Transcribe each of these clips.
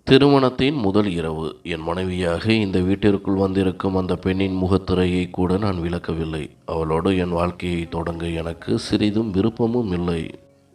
திருமணத்தின் முதல் இரவு என் மனைவியாக இந்த வீட்டிற்குள் வந்திருக்கும் அந்த பெண்ணின் முகத்திரையை கூட நான் விலக்கவில்லை. அவளோடு என் வாழ்க்கையை தொடங்க எனக்கு சிறிதும் விருப்பமும் இல்லை.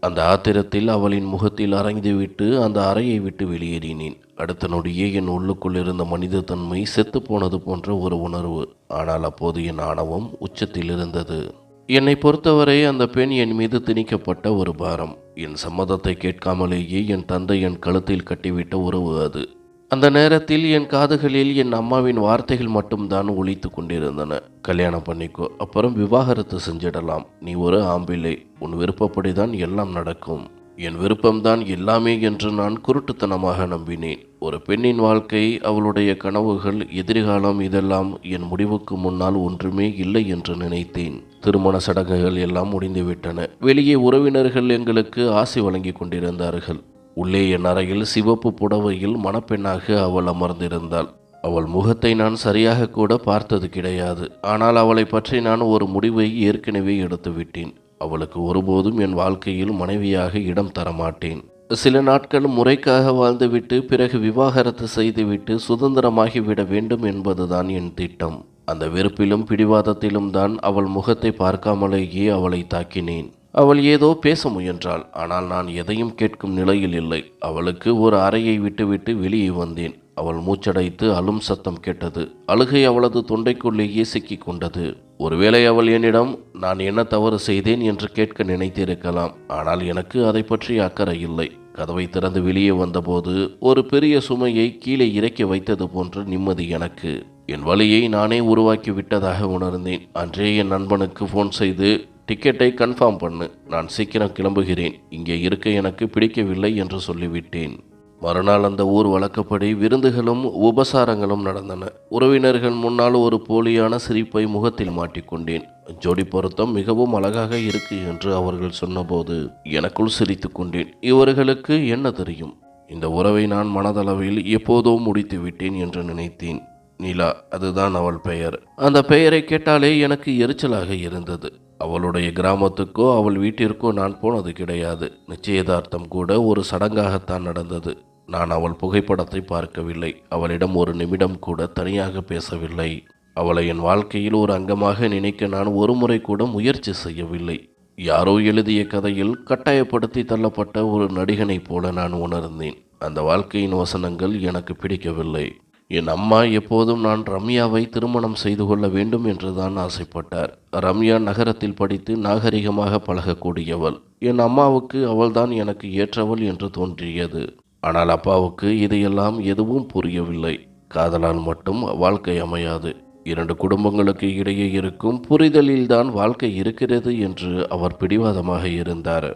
அந்த ஆத்திரத்தில் அவளின் முகத்தில் அரைந்துவிட்டு அந்த அறையை விட்டு வெளியேறினேன். அடுத்த நொடியே என் உள்ளுக்குள் இருந்த மனித தன்மை செத்துப்போனது போன்ற ஒரு உணர்வு. ஆனால் அப்போது என் ஆணவம் உச்சத்தில் இருந்தது. என்னை பொறுத்தவரை அந்த பெண் என் மீது திணிக்கப்பட்ட ஒரு பாரம். என் சம்மதத்தை கேட்காமலேயே என் தந்தை என் கழுத்தில் கட்டிவிட்ட உறவு அது. அந்த நேரத்தில் என் காதுகளில் என் அம்மாவின் வார்த்தைகள் மட்டும்தான் ஒலித்து கொண்டிருந்தன. கல்யாணம் பண்ணிக்கோ, அப்புறம் விவாகரத்து செஞ்சிடலாம். நீ ஒரு ஆம்பிள்ளை, உன் விருப்பப்படிதான் எல்லாம் நடக்கும். என் விருப்பம்தான் எல்லாமே என்று நான் குருட்டுத்தனமாக நம்பினேன். ஒரு பெண்ணின் வாழ்க்கை, அவளுடைய கனவுகள், எதிர்காலம், இதெல்லாம் என் முடிவுக்கு முன்னால் ஒன்றுமே இல்லை என்று நினைத்தேன். திருமண சடங்குகள் எல்லாம் முடிந்துவிட்டன. வெளியே உறவினர்கள் எங்களுக்கு ஆசி வழங்கி கொண்டிருந்தார்கள். உள்ளே என் அறையில் சிவப்பு புடவையில் மணப்பெண்ணாக அவள் அமர்ந்திருந்தாள். அவள் முகத்தை நான் சரியாக கூட பார்த்தது கிடையாது. ஆனால் அவளை பற்றி நான் ஒரு முடிவை ஏற்கனவே எடுத்துவிட்டேன். அவளுக்கு ஒருபோதும் என் வாழ்க்கையில் மனைவியாக இடம் தரமாட்டேன். சில நாட்கள் முறைக்காக வாழ்ந்துவிட்டு பிறகு விவாகரத்து செய்துவிட்டு சுதந்திரமாகிவிட வேண்டும் என்பதுதான் என் திட்டம். அந்த வெறுப்பிலும் பிடிவாதத்திலும் தான் அவள் முகத்தை பார்க்காமலேயே அவளை தாக்கினேன். அவள் ஏதோ பேச முயன்றாள். ஆனால் நான் எதையும் கேட்கும் நிலையில் இல்லை. அவளுக்கு ஒரு அறையை விட்டுவிட்டு வெளியே வந்தேன். அவள் மூச்சடைத்து அழும் சத்தம் கேட்டது. அழுகை அவளது தொண்டைக்குள்ளேயே சிக்கிக் கொண்டது. ஒருவேளை அவள் என்னிடம் நான் என்ன தவறு செய்தேன் என்று கேட்க நினைத்திருக்கலாம். ஆனால் எனக்கு அதை பற்றி அக்கறை இல்லை. கதவை திறந்து வெளியே வந்தபோது ஒரு பெரிய சுமையை கீழே இறக்கி வைத்தது போன்ற நிம்மதி எனக்கு. என் வழியை நானே உருவாக்கி விட்டதாக உணர்ந்தேன். அன்றே என் நண்பனுக்கு ஃபோன் செய்து டிக்கெட்டை கன்ஃபார்ம் பண்ணு, நான் சீக்கிரம் கிளம்புகிறேன், இங்கே இருக்க எனக்கு பிடிக்கவில்லை என்று சொல்லிவிட்டேன். மறுநாள் அந்த ஊர் வழக்கப்படி விருந்துகளும் உபசாரங்களும் நடந்தன. உறவினர்கள் முன்னால் ஒரு போலியான சிரிப்பை முகத்தில் மாட்டிக்கொண்டேன். ஜோடி பொருத்தம் மிகவும் அழகாக இருக்கு என்று அவர்கள் சொன்னபோது எனக்குள் சிரித்து கொண்டேன். இவர்களுக்கு என்ன தெரியும்? இந்த உறவை நான் மனதளவில் எப்போதோ முடித்து விட்டேன் என்று நினைத்தேன். நிலா, அதுதான் அவள் பெயர். அந்த பெயரை கேட்டாலே எனக்கு எரிச்சலாக இருந்தது. அவளுடைய கிராமத்துக்கோ அவள் வீட்டிற்கோ நான் போனது கிடையாது. நிச்சயதார்த்தம் கூட ஒரு சடங்காகத்தான் நடந்தது. நான் அவள் புகைப்படத்தை பார்க்கவில்லை. அவளிடம் ஒரு நிமிடம் கூட தனியாக பேசவில்லை. அவளை என் வாழ்க்கையில் ஒரு அங்கமாக நினைக்க நான் ஒரு முறை கூட முயற்சி செய்யவில்லை. யாரோ எழுதிய கதையில் கட்டாயப்படுத்தி தள்ளப்பட்ட ஒரு நடிகனைப் போல நான் உணர்ந்தேன். அந்த வாழ்க்கையின் வசனங்கள் எனக்கு பிடிக்கவில்லை. என் அம்மா எப்போதும் நான் ரம்யாவை திருமணம் செய்து கொள்ள வேண்டும் என்றுதான் ஆசைப்பட்டார். ரம்யா நகரத்தில் படித்து நாகரிகமாக பழகக்கூடியவள். என் அம்மாவுக்கு அவள்தான் எனக்கு ஏற்றவள் என்று தோன்றியது. ஆனால் அப்பாவுக்கு இதையெல்லாம் எதுவும் புரியவில்லை. காதலால் மட்டும் வாழ்க்கை அமையாது. இரண்டு குடும்பங்களுக்கு இடையே இருக்கும் புரிதலில்தான் வாழ்க்கை இருக்கிறது என்று அவர் பிடிவாதமாக இருந்தார்.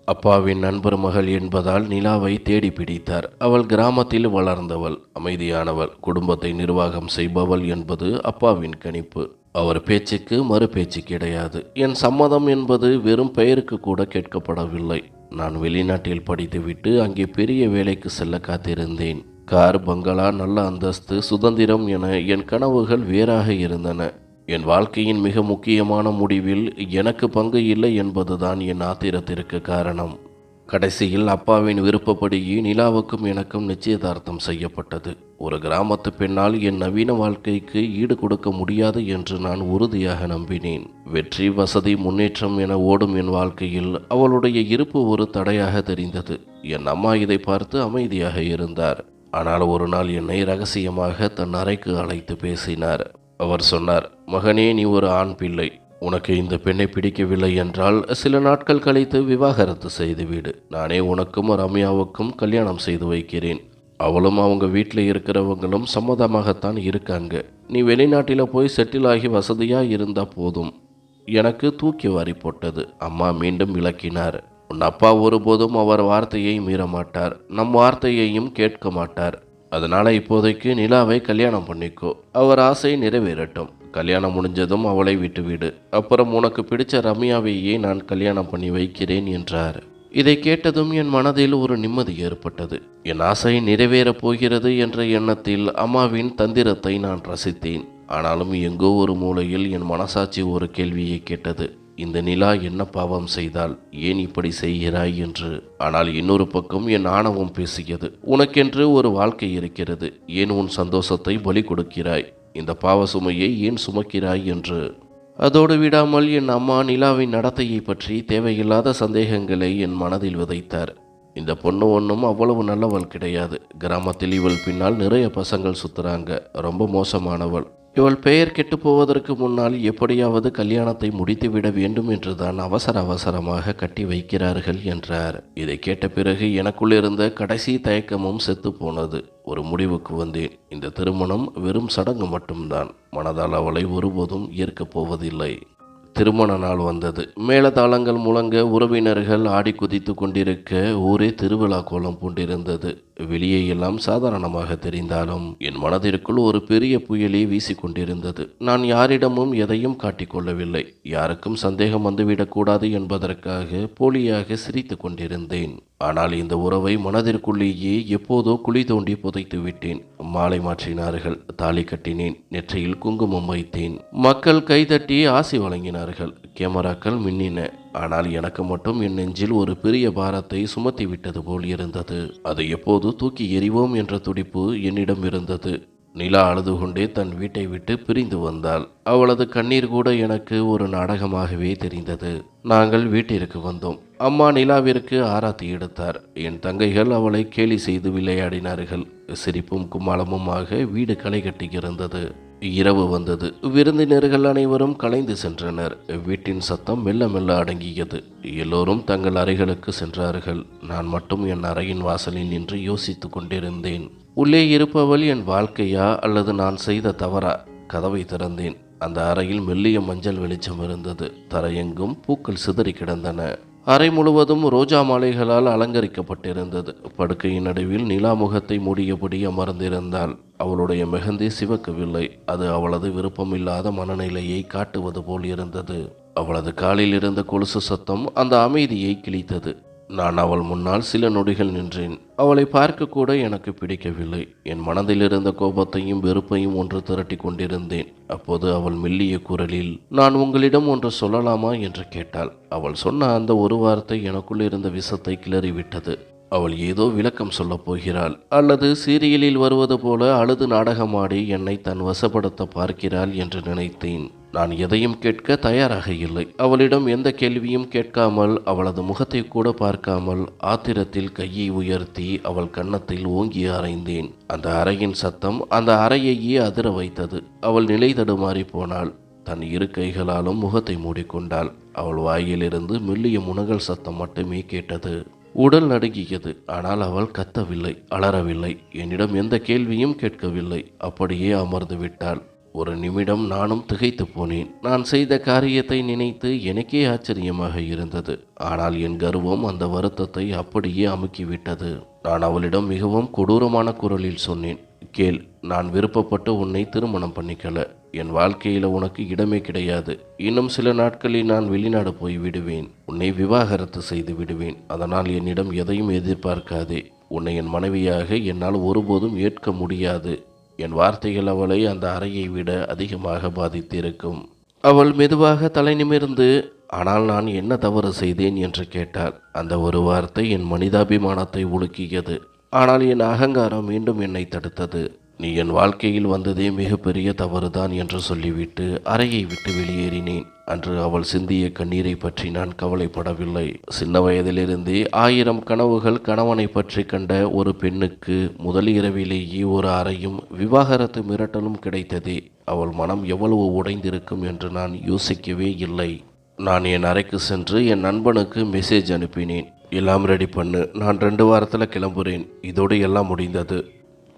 அப்பாவின் நண்பர் மகள் என்பதால் நிலாவை தேடி பிடித்தார். அவள் கிராமத்தில் வளர்ந்தவள், அமைதியானவள், குடும்பத்தை நிர்வாகம் செய்பவள் என்பது அப்பாவின் கணிப்பு. அவர் பேச்சுக்கு மறு பேச்சு கிடையாது. என் சம்மதம் என்பது வெறும் பெயருக்கு கூட கேட்கப்படவில்லை. நான் வெளிநாட்டில் படித்துவிட்டு அங்கே பெரிய வேலைக்கு செல்ல காத்திருந்தேன். கார், பங்களா, நல்ல அந்தஸ்து, சுதந்திரம் என என் கனவுகள் வேறாக இருந்தன. என் வாழ்க்கையின் மிக முக்கியமான முடிவில் எனக்கு பங்கு இல்லை என்பதுதான் என் ஆத்திரத்திற்கு காரணம். கடைசியில் அப்பாவின் விருப்பப்படியே நிலாவுக்கும் எனக்கும் நிச்சயதார்த்தம் செய்யப்பட்டது. ஒரு கிராமத்து பெண்ணால் என் நவீன வாழ்க்கைக்கு ஈடு கொடுக்க முடியாது என்று நான் உறுதியாக நம்பினேன். வெற்றி, வசதி, முன்னேற்றம் என ஓடும் என் வாழ்க்கையில் அவளுடைய இருப்பு ஒரு தடையாக தெரிந்தது. என் அம்மா இதை பார்த்து அமைதியாக இருந்தார். ஆனால் ஒரு நாள் என்னை ரகசியமாக தன் அறைக்கு அழைத்து பேசினார். அவர் சொன்னார், மகனே, நீ ஒரு ஆண் பிள்ளை. உனக்கு இந்த பெண்ணை பிடிக்கவில்லை என்றால் சில நாட்கள் கழித்து விவாகரத்து செய்துவிடு. நானே உனக்கும் ரம்யாவுக்கும் கல்யாணம் செய்து வைக்கிறேன். அவளும் அவங்க வீட்டில் இருக்கிறவங்களும் சம்மதமாகத்தான் இருக்காங்க. நீ வெளிநாட்டில் போய் செட்டில் ஆகி வசதியாக இருந்தால் போதும். எனக்கு தூக்கி வாரி போட்டது. அம்மா மீண்டும் விளக்கினார். உன் அப்பா ஒருபோதும் அவர் வார்த்தையை மீற மாட்டார். நம் வார்த்தையையும் கேட்க மாட்டார். அதனால இப்போதைக்கு நிலாவை கல்யாணம் பண்ணிக்கோ. அவர் ஆசை நிறைவேறட்டும். கல்யாணம் முடிஞ்சதும் அவளை விட்டுவிடு. அப்புறம் உனக்கு பிடிச்ச ரம்யாவையே நான் கல்யாணம் பண்ணி வைக்கிறேன் என்றார். இதை கேட்டதும் என் மனதில் ஒரு நிம்மதி ஏற்பட்டது. என் ஆசை நிறைவேறப் போகிறது என்ற எண்ணத்தில் அம்மாவின் தந்திரத்தை நான் ரசித்தேன். ஆனாலும் எங்கோ ஒரு மூலையில் என் மனசாட்சி ஒரு கேள்வியை கேட்டது. இந்த நிலா என்ன பாவம் செய்தால், ஏன் இப்படி செய்கிறாய் என்று. ஆனால் இன்னொரு பக்கம் என் ஆணவம் பேசியது. உனக்கென்று ஒரு வாழ்க்கை இருக்கிறது, ஏன் உன் சந்தோஷத்தை பலி கொடுக்கிறாய், இந்த பாவ சுமையை ஏன் சுமக்கிறாய் என்று. அதோடு விடாமல் என் அம்மா நிலாவின் நடத்தையை பற்றி தேவையில்லாத சந்தேகங்களை என் மனதில் விதைத்தார். இந்த பொண்ணு ஒன்றும் அவ்வளவு நல்லவள் கிடையாது. கிராமத்தில் இவள் பின்னால் நிறைய பசங்கள் சுத்துறாங்க. ரொம்ப மோசமானவள். இவள் பெயர் கெட்டு போவதற்கு முன்னால் எப்படியாவது கல்யாணத்தை முடித்துவிட வேண்டும் என்றுதான் அவசர அவசரமாக கட்டி வைக்கிறார்கள் என்றார். இதை கேட்ட பிறகு எனக்குள் இருந்த கடைசி தயக்கமும் செத்து போனது. ஒரு முடிவுக்கு வந்தேன். இந்த திருமணம் வெறும் சடங்கு மட்டும்தான். மனதால் அவளை ஒருபோதும் ஏற்கப் போவதில்லை. திருமண நாள் வந்தது. மேளதாளங்கள் முழங்க, உறவினர்கள் ஆடி குதித்து கொண்டிருக்க, ஊரே திருவிழா கோலம் பூண்டிருந்தது. வெளியே எல்லாம் சாதாரணமாக தெரிந்தாலும் என் மனதிற்குள் ஒரு பெரிய புயலே வீசிக்கொண்டிருந்தது. நான் யாரிடமும் எதையும் காட்டிக்கொள்ளவில்லை. யாருக்கும் சந்தேகம் வந்துவிடக்கூடாது என்பதற்காக போலியாக சிரித்து கொண்டிருந்தேன். ஆனால் இந்த உறவை மனதிற்குள்ளேயே எப்போதோ குழி தோண்டி புதைத்து விட்டேன். மாலை மாற்றினார்கள், தாலி கட்டினேன், நெற்றியில் குங்குமம் வைத்தேன். மக்கள் கைதட்டி ஆசி வழங்கினார்கள், கேமராக்கள் மின்னின. ஆனால் எனக்கு மட்டும் என் நெஞ்சில் ஒரு பெரிய பாரத்தை சுமத்தி விட்டது போல் இருந்தது. அதை எப்போது தூக்கி எறிவோம் என்ற துடிப்பு என்னிடம் இருந்தது. நிலா அழுது கொண்டே தன் வீட்டை விட்டு பிரிந்து வந்தாள். அவளது கண்ணீர் கூட எனக்கு ஒரு நாடகமாகவே தெரிந்தது. நாங்கள் வீட்டிற்கு வந்தோம். அம்மா நிலாவிற்கு ஆராத்தி எடுத்தார். என் தங்கைகள் அவளை கேலி செய்து விளையாடினார்கள். சிரிப்பும் கும்மாளமுமாக வீடு களை கட்டியிருந்தது. இரவு வந்தது. விருந்தினர்கள் அனைவரும் கலைந்து சென்றனர். வீட்டின் சத்தம் மெல்ல மெல்ல அடங்கியது. எல்லோரும் தங்கள் அறைகளுக்கு சென்றார்கள். நான் மட்டும் என் அறையின் வாசலில் நின்று யோசித்து கொண்டிருந்தேன். உள்ளே இருப்பவள் என் வாழ்க்கையா அல்லது நான் செய்த தவறா? கதவை திறந்தேன். அந்த அறையில் மெல்லிய மஞ்சள் வெளிச்சம் இருந்தது. தரையெங்கும் பூக்கள் சிதறி கிடந்தன. அறை முழுவதும் ரோஜா மாலைகளால் அலங்கரிக்கப்பட்டிருந்தது. படுக்கையின் நடுவில் நிலா முகத்தை மூடியபடி அமர்ந்திருந்தாள். அவளுடைய மெஹந்தி சிவக்கவில்லை. அது அவளது விருப்பமில்லாத மனநிலையை காட்டுவது போல் இருந்தது. அவளது காலில் இருந்த கொலுசு சத்தம் அந்த அமைதியை கிழித்தது. நான் அவள் முன்னால் சில நொடிகள் நின்றேன். அவளை பார்க்க கூட எனக்கு பிடிக்கவில்லை. என் மனதில் இருந்த கோபத்தையும் வெறுப்பையும் ஒன்று திரட்டி கொண்டிருந்தேன். அப்போது அவள் மெல்லிய குரலில், நான் உங்களிடம் ஒன்று சொல்லலாமா என்று கேட்டாள். அவள் சொன்ன அந்த ஒரு வார்த்தை எனக்குள் இருந்த விஷத்தை கிளறிவிட்டது. அவள் ஏதோ விளக்கம் சொல்லப் போகிறாள், அல்லது சீரியலில் வருவது போல அழுது நாடகமாடி என்னை தன் வசப்படுத்த பார்க்கிறாள் என்று நினைத்தேன். நான் எதையும் கேட்க தயாராக இல்லை. அவளிடம் எந்த கேள்வியும் கேட்காமல், அவளது முகத்தை கூட பார்க்காமல், ஆத்திரத்தில் கையை உயர்த்தி அவள் கன்னத்தில் ஓங்கி அறைந்தேன். அந்த அறையின் சத்தம் அந்த அறையையே அதிர வைத்தது. அவள் நிலை தடுமாறி போனாள். தன் இரு கைகளாலும் முகத்தை மூடிக்கொண்டாள். அவள் வாயிலிருந்து மெல்லிய முனகல் சத்தம் மட்டுமே கேட்டது. உடல் நடுங்கியது. ஆனால் அவள் கத்தவில்லை, அலறவில்லை, என்னிடம் எந்த கேள்வியும் கேட்கவில்லை. அப்படியே அமர்ந்து விட்டாள். ஒரு நிமிடம் நானும் திகைத்து போனேன். நான் செய்த காரியத்தை நினைத்து எனக்கே ஆச்சரியமாக இருந்தது. ஆனால் என் கர்வம் அந்த வருத்தத்தை அப்படியே அமுக்கிவிட்டது. நான் அவளிடம் மிகவும் கொடூரமான குரலில் சொன்னேன், கேள், நான் விருப்பப்பட்டு உன்னை திருமணம் பண்ணிக்கல. என் வாழ்க்கையில் உனக்கு இடமே கிடையாது. இன்னும் சில நாட்களில் நான் வெளிநாடு போய் விடுவேன். உன்னை விவாகரத்து செய்து விடுவேன். அதனால் என்னிடம் எதையும் எதிர்பார்க்காதே. உன்னை என் மனைவியாக என்னால் ஒருபோதும் ஏற்க முடியாது. என் வார்த்தைகள் அவளை அந்த அறையை விட அதிகமாக பாதித்திருக்கும். அவள் மெதுவாக தலை நிமிர்ந்து, ஆனால் நான் என்ன தவறு செய்தேன் என்று கேட்டாள். அந்த ஒரு வார்த்தை என் மனிதாபிமானத்தை உலுக்கியது. ஆனால் என் அகங்காரம் மீண்டும் என்னை தடுத்தது. நீ என் வாழ்க்கையில் வந்ததே மிகப்பெரிய தவறுதான் என்று சொல்லிவிட்டு அறையை விட்டு வெளியேறினேன். அன்று அவள் சிந்திய கண்ணீரை பற்றி நான் கவலைப்படவில்லை. சின்ன வயதிலிருந்தே 1000 கனவுகள் கணவனை பற்றி கண்ட ஒரு பெண்ணுக்கு முதல் இரவிலேயே ஒரு அறையும் விவாகரத்து மிரட்டலும் கிடைத்ததே, அவள் மனம் எவ்வளவு உடைந்திருக்கும் என்று நான் யோசிக்கவே இல்லை. நான் என் அறைக்கு சென்று என் நண்பனுக்கு மெசேஜ் அனுப்பினேன். எல்லாம் ரெடி பண்ணு, நான் 2 வாரத்தில் கிளம்புறேன். இதோடு எல்லாம் முடிந்தது.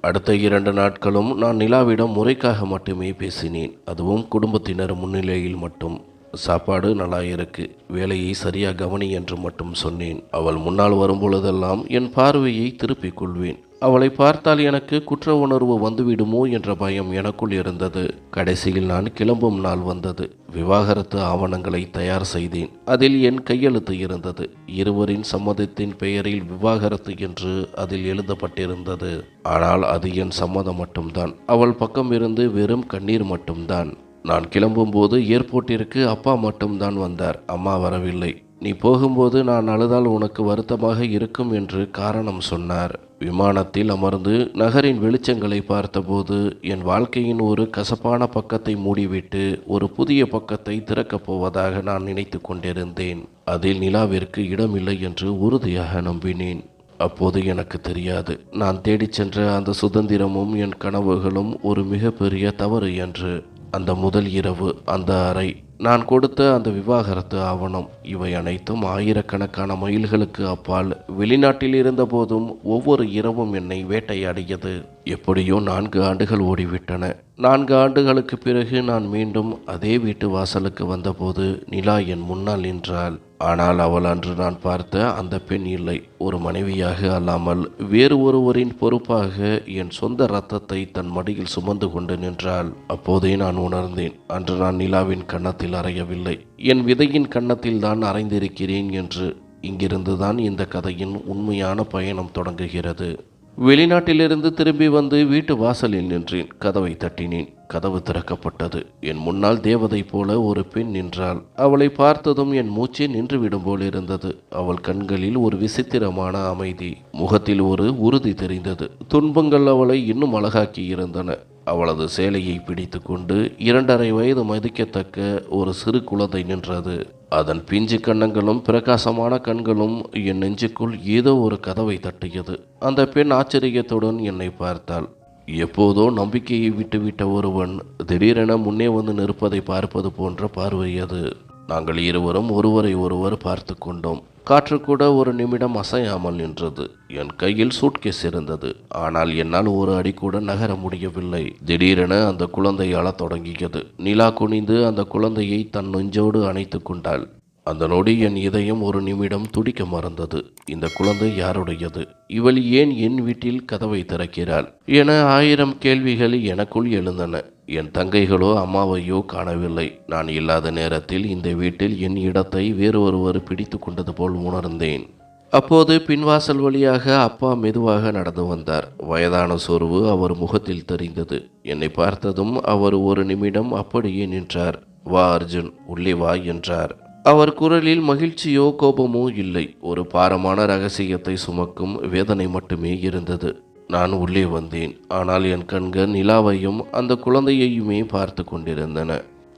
அடுத்த 2 நாட்களும் நான் நிலாவிடம் முறைக்காக மட்டுமே பேசினேன். அதுவும் குடும்பத்தினர் முன்னிலையில் மட்டும். சாப்பாடு நல்லா இருக்கு, வேலையை சரியா கவனி என்று மட்டும் சொன்னேன். அவள் முன்னால் வரும்பொழுதெல்லாம் என் பார்வையை திருப்பிக் கொள்வேன். அவளை பார்த்தால் எனக்கு குற்ற உணர்வு வந்துவிடுமோ என்ற பயம் எனக்குள் இருந்தது. கடைசியில் நான் கிளம்பும் நாள் வந்தது. விவாகரத்து ஆவணங்களை தயார் செய்தேன். அதில் என் கையெழுத்து இருந்தது. இருவரின் சம்மதத்தின் பெயரில் விவாகரத்து என்று அதில் எழுதப்பட்டிருந்தது. ஆனால் அது என் சம்மதம் மட்டும்தான். அவள் பக்கம் இருந்து வெறும் கண்ணீர் மட்டும்தான். நான் கிளம்பும்போது ஏர்போர்ட்டிற்கு அப்பா மட்டும்தான் வந்தார். அம்மா வரவில்லை. நீ போகும்போது நான் அழுதால் உனக்கு வருத்தமாக இருக்கும் என்று காரணம் சொன்னார். விமானத்தில் அமர்ந்து நகரின் வெளிச்சங்களை பார்த்தபோது என் வாழ்க்கையின் ஒரு கசப்பான பக்கத்தை மூடிவிட்டு ஒரு புதிய பக்கத்தை திறக்கப் போவதாக நான் நினைத்து கொண்டிருந்தேன். அதில் நிலாவிற்கு இடமில்லை என்று உறுதியாக நம்பினேன். அப்போது எனக்கு தெரியாது, நான் தேடிச் சென்ற அந்த சுதந்திரமும் என் கனவுகளும் ஒரு மிகப்பெரிய தவறு என்று. அந்த முதல் இரவு, அந்த அறை, நான் கொடுத்த அந்த விவாகரத்து ஆவணம், இவை அனைத்தும் ஆயிரக்கணக்கான மைல்களுக்கு அப்பால் வெளிநாட்டில் இருந்தபோதும் ஒவ்வொரு இரவும் என்னை வேட்டையாடியது. எப்படியோ 4 ஆண்டுகள் ஓடிவிட்டன. 4 ஆண்டுகளுக்கு பிறகு நான் மீண்டும் அதே வீட்டு வாசலுக்கு வந்தபோது நிலா என் முன்னால் நின்றாள். ஆனால் அவள் அன்று நான் பார்த்த அந்த பெண் இல்லை. ஒரு மனைவியாக அல்லாமல் வேறு ஒருவரின் பொறுப்பாக என் சொந்த இரத்தத்தை தன் மடியில் சுமந்து கொண்டு நின்றாள். அப்போதே நான் உணர்ந்தேன், அன்று நான் நிலாவின் கன்னத்தில் அறையவில்லை, என் விதையின் கன்னத்தில் தான் அறைந்திருக்கிறேன் என்று. இங்கிருந்துதான் இந்த கதையின் உண்மையான பயணம் தொடங்குகிறது. வெளிநாட்டிலிருந்து திரும்பி வந்து வீட்டு வாசலில் நின்றேன். கதவை தட்டினேன். கதவு திறக்கப்பட்டது. என் முன்னால் தேவதை போல ஒரு பெண் நின்றாள். அவளை பார்த்ததும் என் மூச்சே நின்றுவிடும் போல் இருந்தது. அவள் கண்களில் ஒரு விசித்திரமான அமைதி, முகத்தில் ஒரு உறுதி தெரிந்தது. துன்பங்கள் அவளை இன்னும் அழகாக்கி இருந்தன. அவளது சேலையை பிடித்து கொண்டு 2½ வயது மதிக்கத்தக்க ஒரு சிறு குழந்தை நின்றது. அதன் பிஞ்சு கன்னங்களும் பிரகாசமான கண்களும் என் நெஞ்சுக்குள் ஏதோ ஒரு கதவை தட்டியது. அந்த பெண் ஆச்சரியத்துடன் என்னை பார்த்தாள். எப்போதோ நம்பிக்கையை விட்டுவிட்ட ஒருவன் திடீரென முன்னே வந்து நிற்பதை பார்ப்பது போன்ற பார்வை அது. நாங்கள் இருவரும் ஒருவரை ஒருவர் பார்த்து கொண்டோம். காற்று கூட ஒரு நிமிடம் அசையாமல் நின்றது. என் கையில் சூட்கேஸ் இருந்தது. ஆனால் என்னால் ஒரு அடி கூட நகர முடியவில்லை. திடீரென அந்த குழந்தை அழத் தொடங்கியது. நிலா குனிந்து அந்த குழந்தையை தன் நெஞ்சோடு அணைத்து கொண்டாள். அந்த நொடி என் இதயம் ஒரு நிமிடம் துடிக்க மறந்தது. இந்த குழந்தை யாருடையது? இவள் ஏன் என் வீட்டில் கதவை திறக்கிறாள் என 1000 கேள்விகள் எனக்குள் எழுந்தன. என் தங்கைகளோ அம்மாவையோ காணவில்லை. நான் இல்லாத நேரத்தில் இந்த வீட்டில் என் இடத்தை வேறு ஒருவர் பிடித்து கொண்டது போல் உணர்ந்தேன். அப்போது பின்வாசல் வழியாக அப்பா மெதுவாக நடந்து வந்தார். வயதான சோர்வு அவர் முகத்தில் தெரிந்தது. என்னை பார்த்ததும் அவர் ஒரு நிமிடம் அப்படியே நின்றார். வா அர்ஜுன், உள்ளே வா என்றார். அவர் குரலில் மகிழ்ச்சியோ கோபமோ இல்லை. ஒரு பாரமான ரகசியத்தை சுமக்கும் வேதனை மட்டுமே இருந்தது. நான் உள்ளே வந்தேன். ஆனால் என் கண்கள் நிலாவையும் அந்த குழந்தையையுமே பார்த்து கொண்டிருந்தன.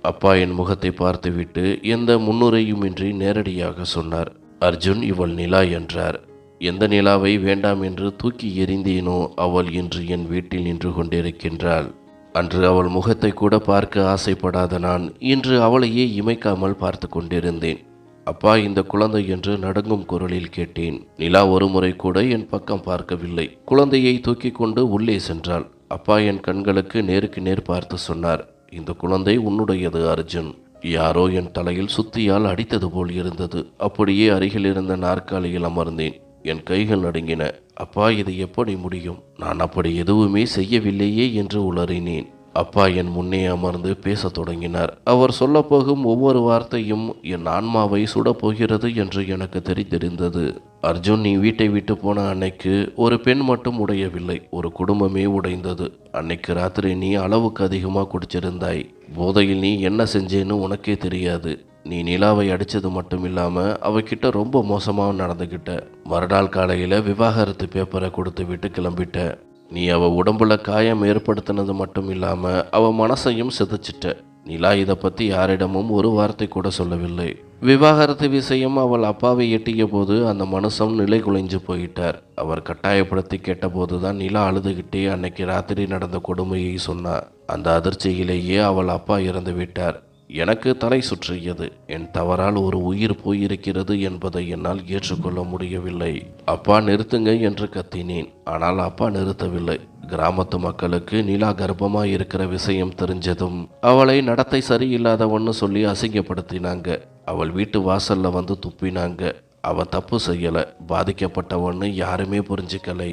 அப்பா என் முகத்தை பார்த்துவிட்டு எந்த முன்னுரையுமின்றி நேரடியாக சொன்னார், அர்ஜுன், இவள் நிலா என்றார். எந்த நிலாவை வேண்டாம் என்று தூக்கி எறிந்தேனோ அவள் இன்று என் வீட்டில் நின்று கொண்டிருக்கின்றாள். அன்று அவள் முகத்தை கூட பார்க்க ஆசைப்படாத நான் இன்று அவளையே இமைக்காமல் பார்த்து கொண்டிருந்தேன். அப்பா, இந்த குழந்தை என்று நடுங்கும் குரலில் கேட்டேன். நிலா ஒரு முறை கூட என் பக்கம் பார்க்கவில்லை. குழந்தையை தூக்கி கொண்டு உள்ளே சென்றாள். அப்பா என் கண்களுக்கு நேருக்கு நேர் பார்த்து சொன்னார், இந்த குழந்தை உன்னுடையது அர்ஜுன். யாரோ என் தலையில் சுத்தியால் அடித்தது போல் இருந்தது. அப்படியே அருகில் இருந்த நாற்காலியில் அமர்ந்தேன். என் கைகள் நடுங்கின. அப்பா, இது எப்படி முடியும்? நான் அப்படி எதுவுமே செய்யவில்லையே என்று உளறினேன். அப்பா என் முன்னே அமர்ந்து பேசத் தொடங்கினார். அவர் சொல்லப்போகும் ஒவ்வொரு வார்த்தையும் என் ஆன்மாவை சுடப்போகிறது என்று எனக்கு தெரிந்திருந்தது. அர்ஜுன், நீ வீட்டை விட்டு போன அன்னைக்கு ஒரு பெண் மட்டும் உடையவில்லை, ஒரு குடும்பமே உடைந்தது. அன்னைக்கு ராத்திரி நீ அளவுக்கு அதிகமாக குடிச்சிருந்தாய். போதையில் நீ என்ன செஞ்சேன்னு உனக்கே தெரியாது. நீ நிலாவை அடித்தது மட்டும் இல்லாமல் அவகிட்ட ரொம்ப மோசமாக நடந்துக்கிட்ட. மறுநாள் காலையில் விவாகரத்து பேப்பரை கொடுத்து விட்டு கிளம்பிட்ட. நீ அவள் உடம்புல காயம் ஏற்படுத்தினது மட்டும் இல்லாமல் அவள் மனசையும் சிதைச்சிட்ட. நிலா இதை பற்றி யாரிடமும் ஒரு வார்த்தை கூட சொல்லவில்லை. விவாகரத்து விஷயம் அவள் அப்பாவை எட்டிய போது அந்த மனுஷன் நிலை குலைஞ்சு போயிட்டார். அவர் கட்டாயப்படுத்தி கேட்டபோது தான் நிலா அழுதுகிட்டே அன்னைக்கு ராத்திரி நடந்த கொடுமையை சொன்னார். அந்த அதிர்ச்சியிலேயே அவள் அப்பா இறந்து விட்டார். எனக்கு தலை சுற்றியது. என் தவறால் ஒரு உயிர் போயிருக்கிறது என்பதை என்னால் ஏற்றுக்கொள்ள முடியவில்லை. அப்பா, நிறுத்துங்க என்று கத்தினேன். ஆனால் அப்பா நிறுத்தவில்லை. கிராமத்து மக்களுக்கு நிலா கர்ப்பமாக இருக்கிற விஷயம் தெரிஞ்சதும் அவளை நடத்தை சரியில்லாதவன்னு சொல்லி அசிங்கப்படுத்தினாங்க. அவள் வீட்டு வாசல்ல வந்து துப்பினாங்க. அவ தப்பு செய்யலை, பாதிக்கப்பட்டவன்னு யாருமே புரிஞ்சிக்கலை.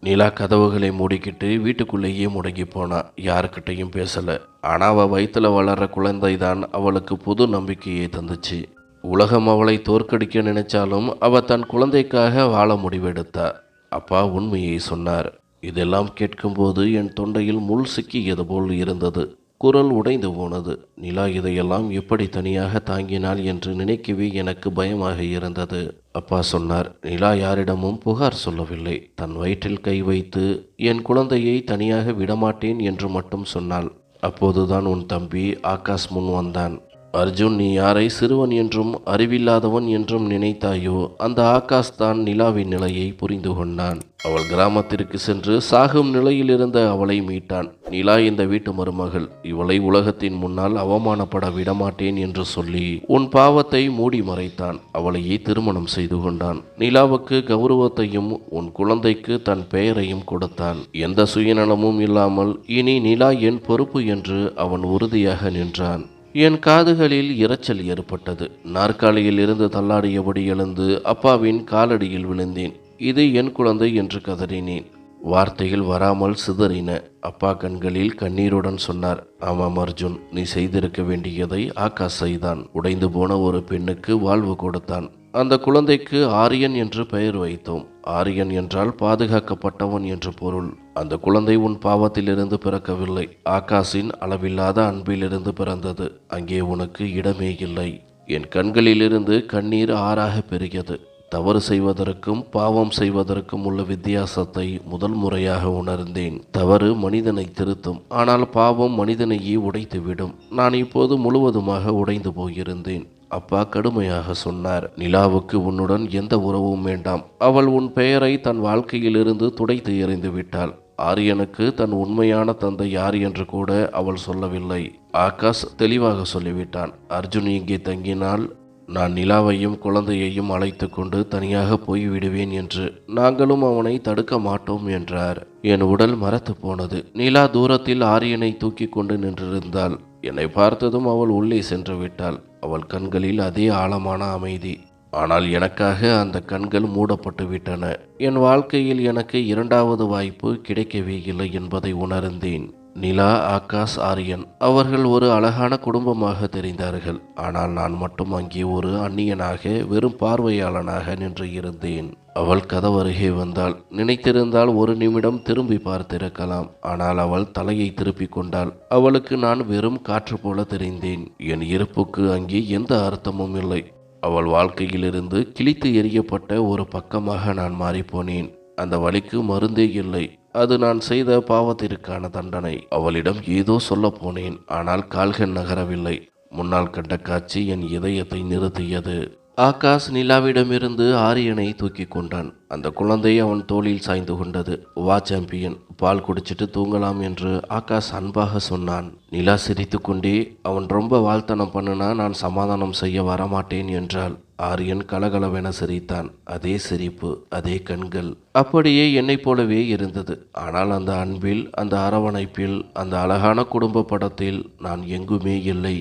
நிலா கதவுகளை மூடிக்கிட்டு வீட்டுக்குள்ளேயே முடங்கி போனா. யாருக்கிட்டையும் பேசல. ஆனால் அவள் வயிற்றுல வளர்ற குழந்தை தான் அவளுக்கு புது நம்பிக்கையை தந்துச்சு. உலகம் அவளை தோற்கடிக்க நினைச்சாலும் அவள் தன் குழந்தைக்காக வாழ முடிவெடுத்தா. அப்பா உண்மையை சொன்னார். இதெல்லாம் கேட்கும்போது என் தொண்டையில் முள் சிக்கியது போல் இருந்தது. குரல் உடைந்து போனது. நிலா இதையெல்லாம் எப்படி தனியாக தாங்கினாள் என்று நினைக்கவே எனக்கு பயமாக இருந்தது. அப்பா சொன்னார், நிலா யாரிடமும் புகார் சொல்லவில்லை. தன் வயிற்றில் கை வைத்து என் குழந்தையை தனியாக விடமாட்டேன் என்று மட்டும் சொன்னாள். அப்போதுதான் உன் தம்பி ஆகாஷ் முன் வந்தான். அர்ஜுன், நீ யாரை சிறுவன் என்றும் அறிவில்லாதவன் என்றும் நினைத்தாயோ, அந்த ஆகாஷ் தான் நிலாவின் நிலையை புரிந்து கொண்டான். அவள் கிராமத்திற்கு சென்று சாகும் நிலையில் இருந்த அவளை மீட்டான். நிலா இந்த வீட்டு மருமகள். இவளை உலகத்தின் முன்னால் அவமானப்பட விடமாட்டேன் என்று சொல்லி உன் பாவத்தை மூடி மறைத்தான். அவளையே திருமணம் செய்து கொண்டான். நிலாவுக்கு கௌரவத்தையும் உன் குழந்தைக்கு தன் பெயரையும் கொடுத்தான். எந்த சுயநலமும் இல்லாமல் இனி நிலா என் பொறுப்பு என்று அவன் உறுதியாக நின்றான். என் காதுகளில் இரைச்சல் ஏற்பட்டது. நாற்காலியில் இருந்து தள்ளாடியபடி எழுந்து அப்பாவின் காலடியில் விழுந்தேன். இது என் குழந்தை என்று கதறினேன். வார்த்தைகள் வராமல் சிதறின. அப்பா கண்களில் கண்ணீருடன் சொன்னார், ஆமாம் அர்ஜுன், நீ செய்திருக்க வேண்டியதை ஆகாஷ் செய்தான். உடைந்து போன ஒரு பெண்ணுக்கு வாழ்வு கொடுத்தான். அந்த குழந்தைக்கு ஆரியன் என்று பெயர் வைத்தோம். ஆரியன் என்றால் பாதுகாக்கப்பட்டவன் என்று பொருள். அந்த குழந்தை உன் பாவத்திலிருந்து பிறக்கவில்லை. ஆகாஷின் அளவில்லாத அன்பிலிருந்து பிறந்தது. அங்கே உனக்கு இடமே இல்லை. என் கண்களிலிருந்து கண்ணீர் ஆறாக பெருகியது. தவறு செய்வதற்கும் பாவம் செய்வதற்கும் உள்ள வித்தியாசத்தை முதல் முறையாக உணர்ந்தேன். தவறு மனிதனை திருத்தும், ஆனால் பாவம் மனிதனையே உடைத்துவிடும். நான் இப்போது முழுவதுமாக உடைந்து போயிருந்தேன். அப்பா கடுமையாக சொன்னார், நிலாவுக்கு உன்னுடன் எந்த உறவும் வேண்டாம். அவள் உன் பெயரை தன் வாழ்க்கையிலிருந்து துடைத்து எறிந்து விட்டாள். ஆரியனுக்கு தன் உண்மையான தந்தை யார் என்று கூட அவள் சொல்லவில்லை. ஆகாஷ் தெளிவாக சொல்லிவிட்டான். அர்ஜுன் இங்கே தங்கினால் நான் நிலாவையும் குழந்தையையும் அழைத்து கொண்டு தனியாக போய்விடுவேன் என்று. நாங்களும் அவனை தடுக்க மாட்டோம் என்றார். என் உடல் மரத்து போனது. நிலா தூரத்தில் ஆரியனை தூக்கி கொண்டு நின்றிருந்தாள். என்னை பார்த்ததும் அவள் உள்ளே சென்று விட்டாள். அவள் கண்களில் அதே ஆழமான அமைதி. ஆனால் எனக்காக அந்த கண்கள் மூடப்பட்டு விட்டன. என் வாழ்க்கையில் எனக்கு இரண்டாவது வாய்ப்பு கிடைக்கவே இல்லை என்பதை உணர்ந்தேன். நிலா, ஆகாஷ், ஆரியன் அவர்கள் ஒரு அழகான குடும்பமாக தெரிந்தார்கள். ஆனால் நான் மட்டும் அங்கே ஒரு அந்நியனாக, வெறும் பார்வையாளனாக நின்று இருந்தேன். அவள் கதவருகே வந்தாள். நினைத்திருந்தால் ஒரு நிமிடம் திரும்பி பார்த்திருக்கலாம். ஆனால் அவள் தலையை திருப்பிக் கொண்டாள். அவளுக்கு நான் வெறும் காற்று போல தெரிந்தேன். என் இருப்புக்கு அங்கே எந்த அர்த்தமும் இல்லை. அவள் வாழ்க்கையிலிருந்து கிழித்து எறியப்பட்ட ஒரு பக்கமாக நான் மாறிப்போனேன். அந்த வலிக்கு மருந்தே இல்லை. அது நான் செய்த பாவத்திற்கான தண்டனை. அவளிடம் ஏதோ சொல்ல போனேன். ஆனால் கால்கள் நகரவில்லை. முன்னால் கண்ட காட்சி என் இதயத்தை நிறுத்தியது. ஆகாஷ் நிலாவிடமிருந்து ஆரியனை தூக்கி கொண்டான். அந்த குழந்தை அவன் தோளில் சாய்ந்து கொண்டது. வா சாம்பியன், பால் குடிச்சிட்டு தூங்கலாம் என்று ஆகாஷ் அன்பாக சொன்னான். நிலா சிரித்து கொண்டே, அவன் ரொம்ப வாழ்த்தனம் பண்ணுனா நான் சமாதானம் செய்ய வரமாட்டேன் என்றாள். ஆரியன் கலகலவென சிரித்தான். அதே சிரிப்பு, அதே கண்கள், அப்படியே என்னைப் போலவே இருந்தது. ஆனால் அந்த அன்பில், அந்த அரவணைப்பில், அந்த அழகான குடும்ப படத்தில் நான் எங்குமே இல்லை.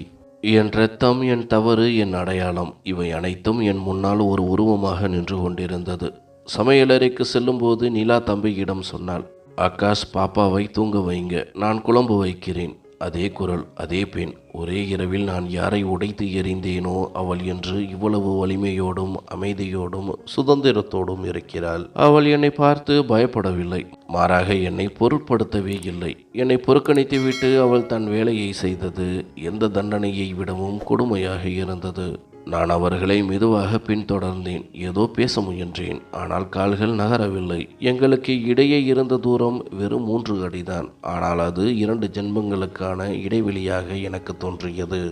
என் இரத்தம், என் தவறு, என் அடையாளம், இவை அனைத்தும் என் முன்னால் ஒரு உருவமாக நின்று கொண்டிருந்தது. சமையலறைக்கு செல்லும்போது நிலா தம்பியிடம் சொன்னாள், ஆகாஷ், பாப்பாவை தூங்க வைங்க, நான் குழம்பு வைக்கிறேன். அதே குரல், அதே பெண். ஒரே இரவில் நான் யாரை உடைத்து எறிந்தேனோ அவள் என்று இவ்வளவு வலிமையோடும் அமைதியோடும் சுதந்திரத்தோடும் இருக்கிறாள். அவள் என்னை பார்த்து பயப்படவில்லை. மாறாக என்னை பொருட்படுத்தவே இல்லை. என்னை புறக்கணித்துவிட்டு அவள் தன் வேலையை செய்தது எந்த தண்டனையை விடவும் கொடுமையாக இருந்தது. நான் அவர்களை மெதுவாக பின்தொடர்ந்தேன். ஏதோ பேச முயன்றேன். ஆனால் கால்கள் நகரவில்லை. எங்களுக்கு இடையே இருந்த தூரம் வெறும் 3 அடிதான். ஆனால் அது 2 ஜென்மங்களுக்கான இடைவெளியாக எனக்கு தோன்றியது.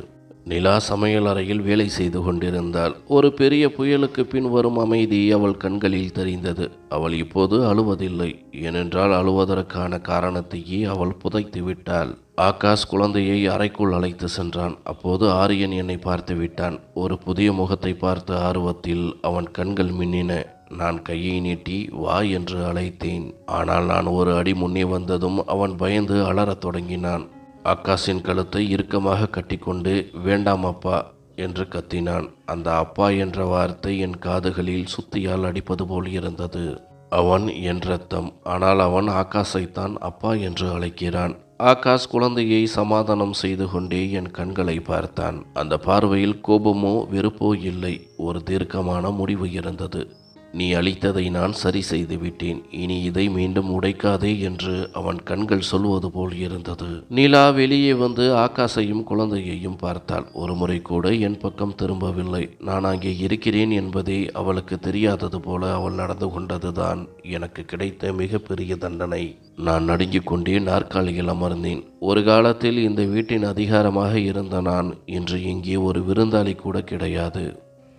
நிலா சமையலறையில் வேலை செய்து கொண்டிருந்தாள். ஒரு பெரிய புயலுக்கு பின் வரும் அமைதி அவள் கண்களில் தெரிந்தது. அவள் இப்போது அழுவதில்லை. ஏனென்றால் அழுவதற்கான காரணத்தையே அவள் புதைத்து விட்டாள். ஆகாஷ் குழந்தையை அறைக்குள் அழைத்து சென்றான். அப்போது ஆரியன் என்னை பார்த்து விட்டான். ஒரு புதிய முகத்தை பார்த்த ஆர்வத்தில் அவன் கண்கள் மின்னின. நான் கையை நீட்டி வா என்று அழைத்தேன். ஆனால் நான் ஒரு அடி முன்னே வந்ததும் அவன் பயந்து அலறத் தொடங்கினான். ஆகாஷின் கழுத்தை இறுக்கமாக கட்டிக்கொண்டு வேண்டாம் அப்பா என்று கத்தினான். அந்த அப்பா என்ற வார்த்தை என் காதுகளில் சுத்தியால் அடிப்பது போல் இருந்தது. அவன் என் இரத்தம். ஆனால் அவன் ஆகாஷைத்தான் அப்பா என்று அழைக்கிறான். ஆகாஷ் குழந்தையை சமாதானம் செய்து கொண்டே என் கண்களை பார்த்தான். அந்த பார்வையில் கோபமோ வெறுப்போ இல்லை. ஒரு தீர்க்கமான முடிவு இருந்தது. நீ அளித்ததை நான் சரி செய்து விட்டேன். இனி இதை மீண்டும் உடைக்காதே என்று அவன் கண்கள் சொல்வது போல் இருந்தது. நிலா வெளியே வந்து ஆகாஷையும் குழந்தையையும் பார்த்தாள். ஒரு முறை கூட என் பக்கம் திரும்பவில்லை. நான் அங்கே இருக்கிறேன் என்பதே அவளுக்கு தெரியாதது போல அவள் நடந்து கொண்டதுதான் எனக்கு கிடைத்த மிகப்பெரிய தண்டனை. நான் நடுங்கிக் கொண்டே நாற்காலியில் அமர்ந்தேன். ஒரு காலத்தில் இந்த வீட்டின் அதிகாரமாக இருந்த நான் இன்று இங்கே ஒரு விருந்தாளி கூட கிடையாது.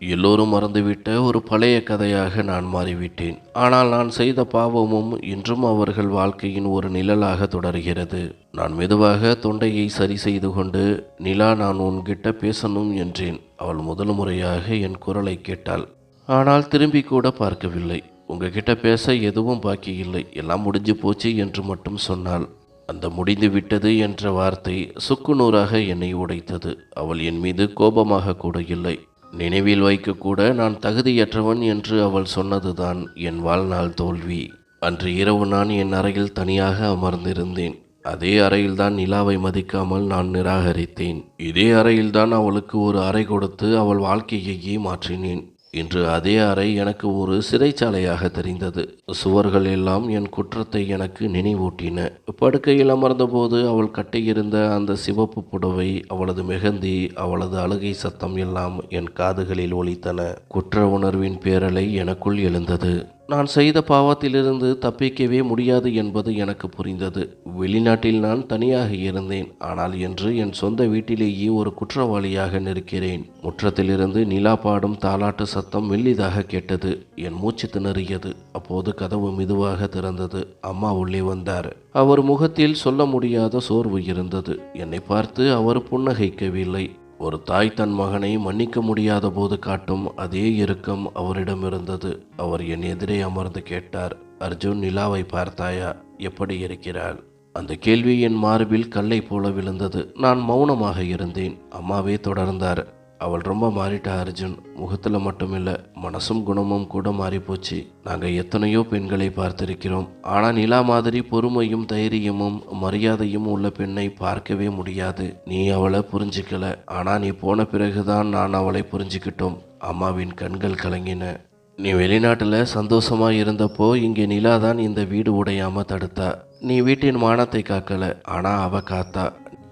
எல்லோரும் மறந்துவிட்ட ஒரு பழைய கதையாக நான் மாறிவிட்டேன். ஆனால் நான் செய்த பாவமும் இன்றும் அவர்கள் வாழ்க்கையின் ஒரு நிழலாக தொடர்கிறது. நான் மெதுவாக தொண்டையை சரி செய்து கொண்டு, நிலா, நான் உன்கிட்ட பேசணும் என்றேன். அவள் முதல் முறையாக என் குரலை கேட்டாள். ஆனால் திரும்பி கூட பார்க்கவில்லை. உங்ககிட்ட பேச எதுவும் பாக்கி இல்லை, எல்லாம் முடிஞ்சு போச்சு என்று மட்டும் சொன்னாள். அந்த முடிந்து விட்டது என்ற வார்த்தை சுக்குநூறாக என்னை உடைத்தது. அவள் என் மீது கோபமாக கூட இல்லை. நினைவில் வைக்கக்கூட நான் தகுதியற்றவன் என்று அவள் சொன்னதுதான் என் வாழ்நாள் தோல்வி. அன்று இரவு நான் என் அறையில் தனியாக அமர்ந்திருந்தேன். அதே அறையில்தான் நிலாவை மதிக்காமல் நான் நிராகரித்தேன். இதே அறையில்தான் அவளுக்கு ஒரு அறை கொடுத்து அவள் வாழ்க்கையையே மாற்றினேன். இன்று அதே அறை எனக்கு ஒரு சிறைச்சாலையாக தெரிந்தது. சுவர்கள் எல்லாம் என் குற்றத்தை எனக்கு நினைவூட்டின. படுக்கையில் அமர்ந்தபோது அவள் கட்டியிருந்த அந்த சிவப்பு புடவை, அவளது மெஹந்தி, அவளது அழுகை சத்தம் எல்லாம் என் காதுகளில் ஒலித்தன. குற்ற உணர்வின் பேரலை எனக்குள் எழுந்தது. நான் செய்த பாவத்திலிருந்து தப்பிக்கவே முடியாது என்பது எனக்கு புரிந்தது. வெளிநாட்டில் நான் தனியாக இருந்தேன். ஆனால் இன்று என் சொந்த வீட்டிலேயே ஒரு குற்றவாளியாக நிற்கிறேன். முற்றத்திலிருந்து நிலா பாடும் தாலாட்டு சத்தம் மெல்லிதாக கேட்டது. என் மூச்சு திணறியது. அப்போது கதவு மெதுவாக திறந்தது. அம்மா உள்ளே வந்தார். அவர் முகத்தில் சொல்ல முடியாத சோர்வு இருந்தது. என்னை பார்த்து அவர் புன்னகைக்கவில்லை. ஒரு தாய் தன் மகனை மன்னிக்க முடியாத போது காட்டும் அதே இறுக்கம் அவரிடம் இருந்தது. அவர் என் எதிரே அமர்ந்து கேட்டார், அர்ஜுன், நிலாவை பார்த்தாயா? எப்படி இருக்கிறாள்? அந்த கேள்வி என் மார்பில் கல்லை போல விழுந்தது. நான் மௌனமாக இருந்தேன். அம்மாவே தொடர்ந்தார், அவள் ரொம்ப மாறிட்டா அர்ஜுன். முகத்தில் மட்டுமில்லை, மனசும் குணமும் கூட மாறிப்போச்சு. நாங்கள் எத்தனையோ பெண்களை பார்த்திருக்கிறோம். ஆனால் நிலா மாதிரி பொறுமையும் தைரியமும் மரியாதையும் உள்ள பெண்ணை பார்க்கவே முடியாது. நீ அவளை புரிஞ்சிக்கல. ஆனால் நீ போன பிறகுதான் நான் அவளை புரிஞ்சுக்கிட்டோம். அம்மாவின் கண்கள் கலங்கின. நீ வெளிநாட்டில் சந்தோஷமாக இருந்தப்போ இங்கே நிலா தான் இந்த வீடு உடையாமல் தடுத்தா. நீ வீட்டின் மானத்தை காக்கல, ஆனால் அவ காத்தா.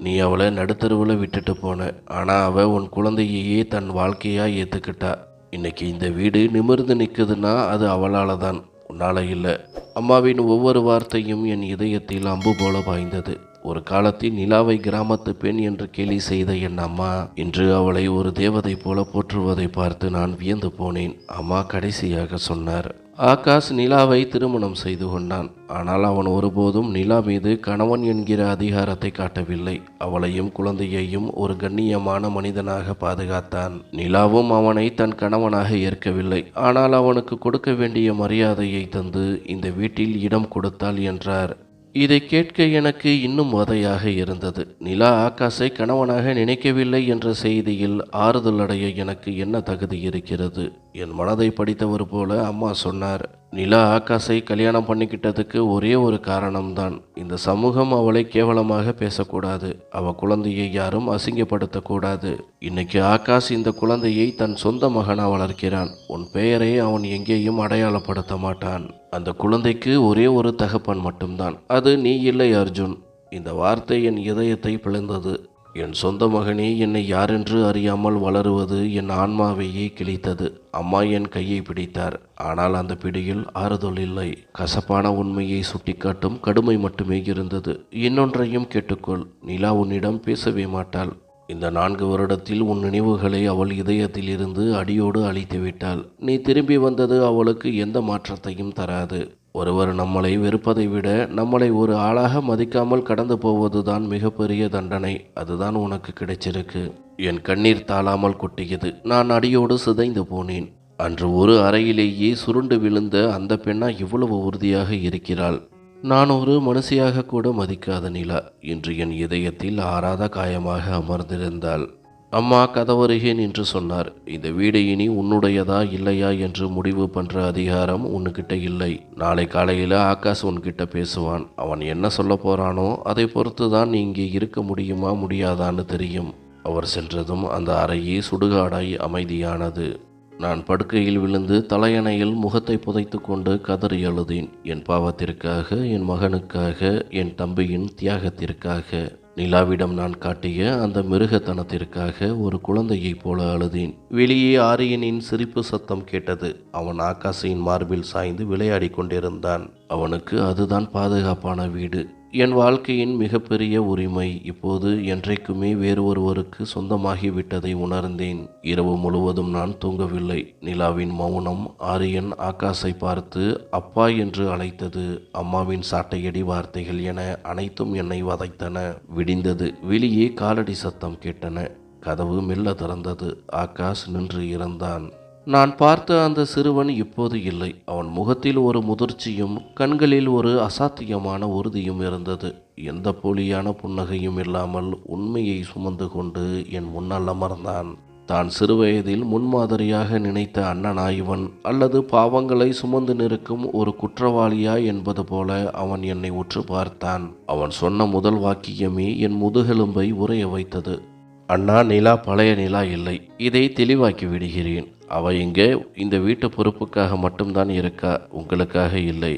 நீ அவளை நடுத்தருவில் விட்டுட்டு போன. ஆனால் அவள் உன் குழந்தையையே தன் வாழ்க்கையாக ஏற்றுக்கிட்டா. இன்னைக்கு இந்த வீடு நிமிர்ந்து நிற்குதுன்னா அது அவளால் தான், உன்னால் இல்லை. அம்மாவின் ஒவ்வொரு வார்த்தையும் என் இதயத்தில் அம்பு போல பாய்ந்தது. ஒரு காலத்தில் நிலாவை கிராமத்து பெண் என்று கேலி செய்த என் அம்மா இன்று அவளை ஒரு தேவதை போல போற்றுவதை பார்த்து நான் வியந்து போனேன். அம்மா கடைசியாக சொன்னார், ஆகாஷ் நிலாவை திருமணம் செய்து கொண்டான். ஆனால் அவன் ஒருபோதும் நிலா மீது கணவன் என்கிற அதிகாரத்தை காட்டவில்லை. அவளையும் குழந்தையையும் ஒரு கண்ணியமான மனிதனாக பாதுகாத்தான். நிலாவும் அவனை தன் கணவனாக ஏற்கவில்லை. ஆனால் அவனுக்கு கொடுக்க வேண்டிய மரியாதையை தந்து இந்த வீட்டில் இடம் கொடுத்தாள் என்றார். இதை கேட்க எனக்கு இன்னும் வதையாக இருந்தது. நிலா ஆகாஷை கணவனாக நினைக்கவில்லை என்ற செய்தியில் ஆறுதல் அடைய எனக்கு என்ன தகுதி இருக்கிறது? என் மனதை படித்தவர் போல அம்மா சொன்னார், நிலா ஆகாஷை கல்யாணம் பண்ணிக்கிட்டதுக்கு ஒரே ஒரு காரணம்தான். இந்த சமூகம் அவளை கேவலமாக பேசக்கூடாது. அவ குழந்தையை யாரும் அசிங்கப்படுத்தக்கூடாது. இன்னைக்கு ஆகாஷ் இந்த குழந்தையை தன் சொந்த மகனா வளர்க்கிறான். உன் பெயரை அவன் எங்கேயும் அடையாளப்படுத்த மாட்டான். அந்த குழந்தைக்கு ஒரே ஒரு தகப்பன் மட்டும்தான். அது நீ இல்லை அர்ஜுன். இந்த வார்த்தை என் இதயத்தை பிளந்தது. என் சொந்த மகனே என்னை யாரென்று அறியாமல் வளருவது என் ஆன்மாவையே கிழித்தது. அம்மா என் கையை பிடித்தார். ஆனால் அந்த பிடியில் ஆறுதல் இல்லை. கசப்பான உண்மையை சுட்டிக்காட்டும் கடுமை மட்டுமே இருந்தது. இன்னொன்றையும் கேட்டுக்கொள், நிலா உன்னிடம் பேசவே மாட்டாள். இந்த 4 வருடத்தில் உன் நினைவுகளை அவள் இதயத்தில் இருந்து அடியோடு அழித்து விட்டாள். நீ திரும்பி வந்தது அவளுக்கு எந்த மாற்றத்தையும் தராது. ஒருவர் நம்மளை வெறுப்பதை விட நம்மளை ஒரு ஆளாக மதிக்காமல் கடந்து போவதுதான் மிகப்பெரிய தண்டனை. அதுதான் உனக்கு கிடைச்சிருக்கு. என் கண்ணீர் தாளாமல் கொட்டியது. நான் அடியோடு சிதைந்து போனேன். அன்று ஒரு அறையிலேயே சுருண்டு விழுந்த அந்த பெண்ணா இவ்வளவு உறுதியாக இருக்கிறாள். நான் ஒரு மனுஷியாக கூட மதிக்காத நிலா இன்று என் இதயத்தில் ஆறாத காயமாக அமர்ந்திருந்தாள். அம்மா கதவருகே நின்று சொன்னார், இந்த வீடு இனி உன்னுடையதா இல்லையா என்று முடிவு பண்ற அதிகாரம் உன்கிட்ட இல்லை. நாளை காலையில் ஆகாஷ் உன்கிட்ட பேசுவான். அவன் என்ன சொல்ல போறானோ அதை பொறுத்து தான் நீ இங்கே இருக்க முடியுமா முடியாதான்னு தெரியும். அவர் சென்றதும் அந்த அறையே சுடுகாடாய் அமைதியானது. நான் படுக்கையில் விழுந்து தலையணையில் முகத்தை புதைத்து கொண்டு கதறி அழுதேன். என் பாவத்திற்காக, என் மகனுக்காக, என் தம்பியின் தியாகத்திற்காக. நிலாவிடம் நான் காட்டிய அந்த மிருகத்தனத்திற்காக ஒரு குழந்தையைப் போல அழுதேன். வெளியே ஆரியனின் சிரிப்பு சத்தம் கேட்டது. அவன் ஆகாஷின் மார்பில் சாய்ந்து விளையாடி கொண்டிருந்தான். அவனுக்கு அதுதான் பாதுகாப்பான வீடு. என் வாழ்க்கையின் மிகப்பெரிய உரிமை இப்போது என்றைக்குமே வேறு ஒருவருக்கு சொந்தமாகிவிட்டதை உணர்ந்தேன். இரவு முழுவதும் நான் தூங்கவில்லை. நிலாவின் மௌனம் ஆரியன் ஆகாஷை பார்த்து அப்பா என்று அழைத்தது, அம்மாவின் சாட்டையடி வார்த்தைகள் என அனைத்தும் என்னை வதைத்தன. விடிந்தது. வெளியே காலடி சத்தம் கேட்டன. கதவு மெல்ல திறந்தது. ஆகாஷ் நின்று இருந்தான். நான் பார்த்த அந்த சிறுவன் இப்போது இல்லை. அவன் முகத்தில் ஒரு முதிர்ச்சியும் கண்களில் ஒரு அசாத்தியமான உறுதியும் இருந்தது. எந்த போலியான புன்னகையும் இல்லாமல் உண்மையை சுமந்து கொண்டு என் முன்னால் அமர்ந்தான். தான் சிறுவயதில் முன்மாதிரியாக நினைத்த அண்ணனா இவன், அல்லது பாவங்களை சுமந்து நிற்கும் ஒரு குற்றவாளியா என்பது போல அவன் என்னை உற்று பார்த்தான். அவன் சொன்ன முதல் வாக்கியமே என் முதுகெலும்பை உறைய வைத்தது. அண்ணா, நிலா பழைய நிலா இல்லை. இதை தெளிவாக்கி விடுகிறேன். அவ இங்கே இந்த வீட்டு பொறுப்புக்காக மட்டும்தான் இருக்கா, உங்களுக்காக இல்லை.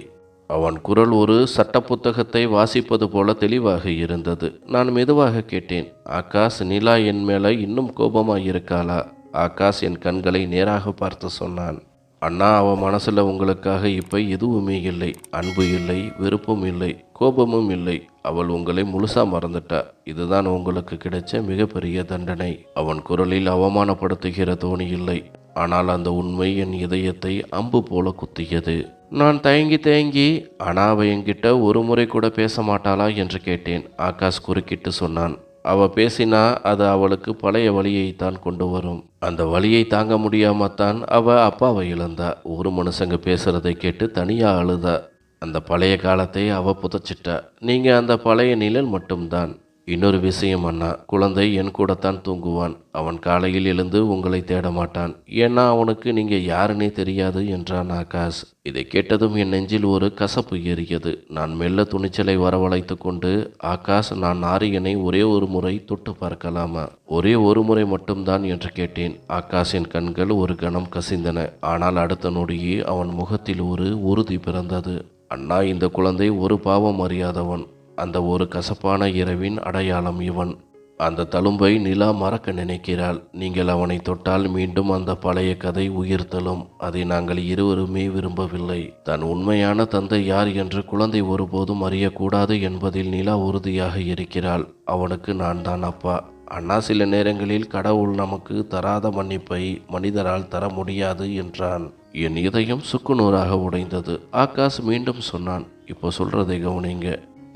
அவன் குரல் ஒரு சட்ட புத்தகத்தை வாசிப்பது போல தெளிவாக இருந்தது. நான் மெதுவாக கேட்டேன், ஆகாஷ், நிலா என் மேலே இன்னும் கோபமாக இருக்காளா? ஆகாஷ் என் கண்களை நேராக பார்த்து சொன்னான், அண்ணா, அவன் மனசில் உங்களுக்காக இப்போ எதுவுமே இல்லை. அன்பு இல்லை, விருப்பம் இல்லை, கோபமும் இல்லை. அவள் உங்களை முழுசா மறந்துட்டா. இதுதான் உங்களுக்கு கிடைச்ச மிகப்பெரிய தண்டனை. அவன் குரலில் அவமானப்படுத்துகிற தோணி இல்லை. ஆனால் அந்த உண்மை என் இதயத்தை அம்பு போல குத்தியது. நான் தயங்கி ஆனா அவ என்கிட்ட ஒரு முறை கூட பேச மாட்டாளா என்று கேட்டேன். ஆகாஷ் குறுக்கிட்டு சொன்னான், அவ பேசினா அது அவளுக்கு பழைய வலியைத்தான் கொண்டு வரும். அந்த வலியை தாங்க முடியாமத்தான் அவ அப்பாவை இழந்தா. ஒரு மனுஷங்க பேசுறதை கேட்டு தனியா அழுதா. அந்த பழைய காலத்தை அவ புதைச்சிட்டா. நீங்க அந்த பழைய நிழல் மட்டும்தான். இன்னொரு விஷயம் அண்ணா, குழந்தை என் கூடத்தான் தூங்குவான். அவன் காலையில் எழுந்து உங்களை தேட மாட்டான். ஏன்னா அவனுக்கு நீங்க யாருன்னே தெரியாது என்றான் ஆகாஷ். இதை கேட்டதும் என் நெஞ்சில் ஒரு கசப்பு ஏறியது. நான் மெல்ல துணிச்சலை வரவழைத்து கொண்டு, ஆகாஷ், நான் ஆரியனை ஒரே ஒரு முறை தொட்டு பார்க்கலாமா? ஒரே ஒரு முறை மட்டும்தான் என்று கேட்டேன். ஆகாஷின் கண்கள் ஒரு கணம் கசிந்தன. ஆனால் அடுத்த நொடியே அவன் முகத்தில் ஒரு உறுதி பிறந்தது. அண்ணா, இந்த குழந்தை ஒரு பாவம் அறியாதவன். அந்த ஒரு கசப்பான இரவின் அடையாளம் இவன். அந்த தழும்பை நிலா மறக்க நினைக்கிறாள். நீங்கள் அவனை தொட்டால் மீண்டும் அந்த பழைய கதை உயிர்த்தலும். அதை நாங்கள் இருவருமே விரும்பவில்லை. தன் உண்மையான தந்தை யார் என்று குழந்தை ஒருபோதும் அறியக்கூடாது என்பதில் நிலா உறுதியாக இருக்கிறாள். அவனுக்கு நான் தான் அப்பா. அண்ணா, சில நேரங்களில் கடவுள் நமக்கு தராத மன்னிப்பை மனிதரால் தர முடியாது என்றான். என் இதயம் சுக்குநூறாக உடைந்தது. ஆகாஷ் மீண்டும் சொன்னான், இப்போ சொல்றதை கவனிங்க.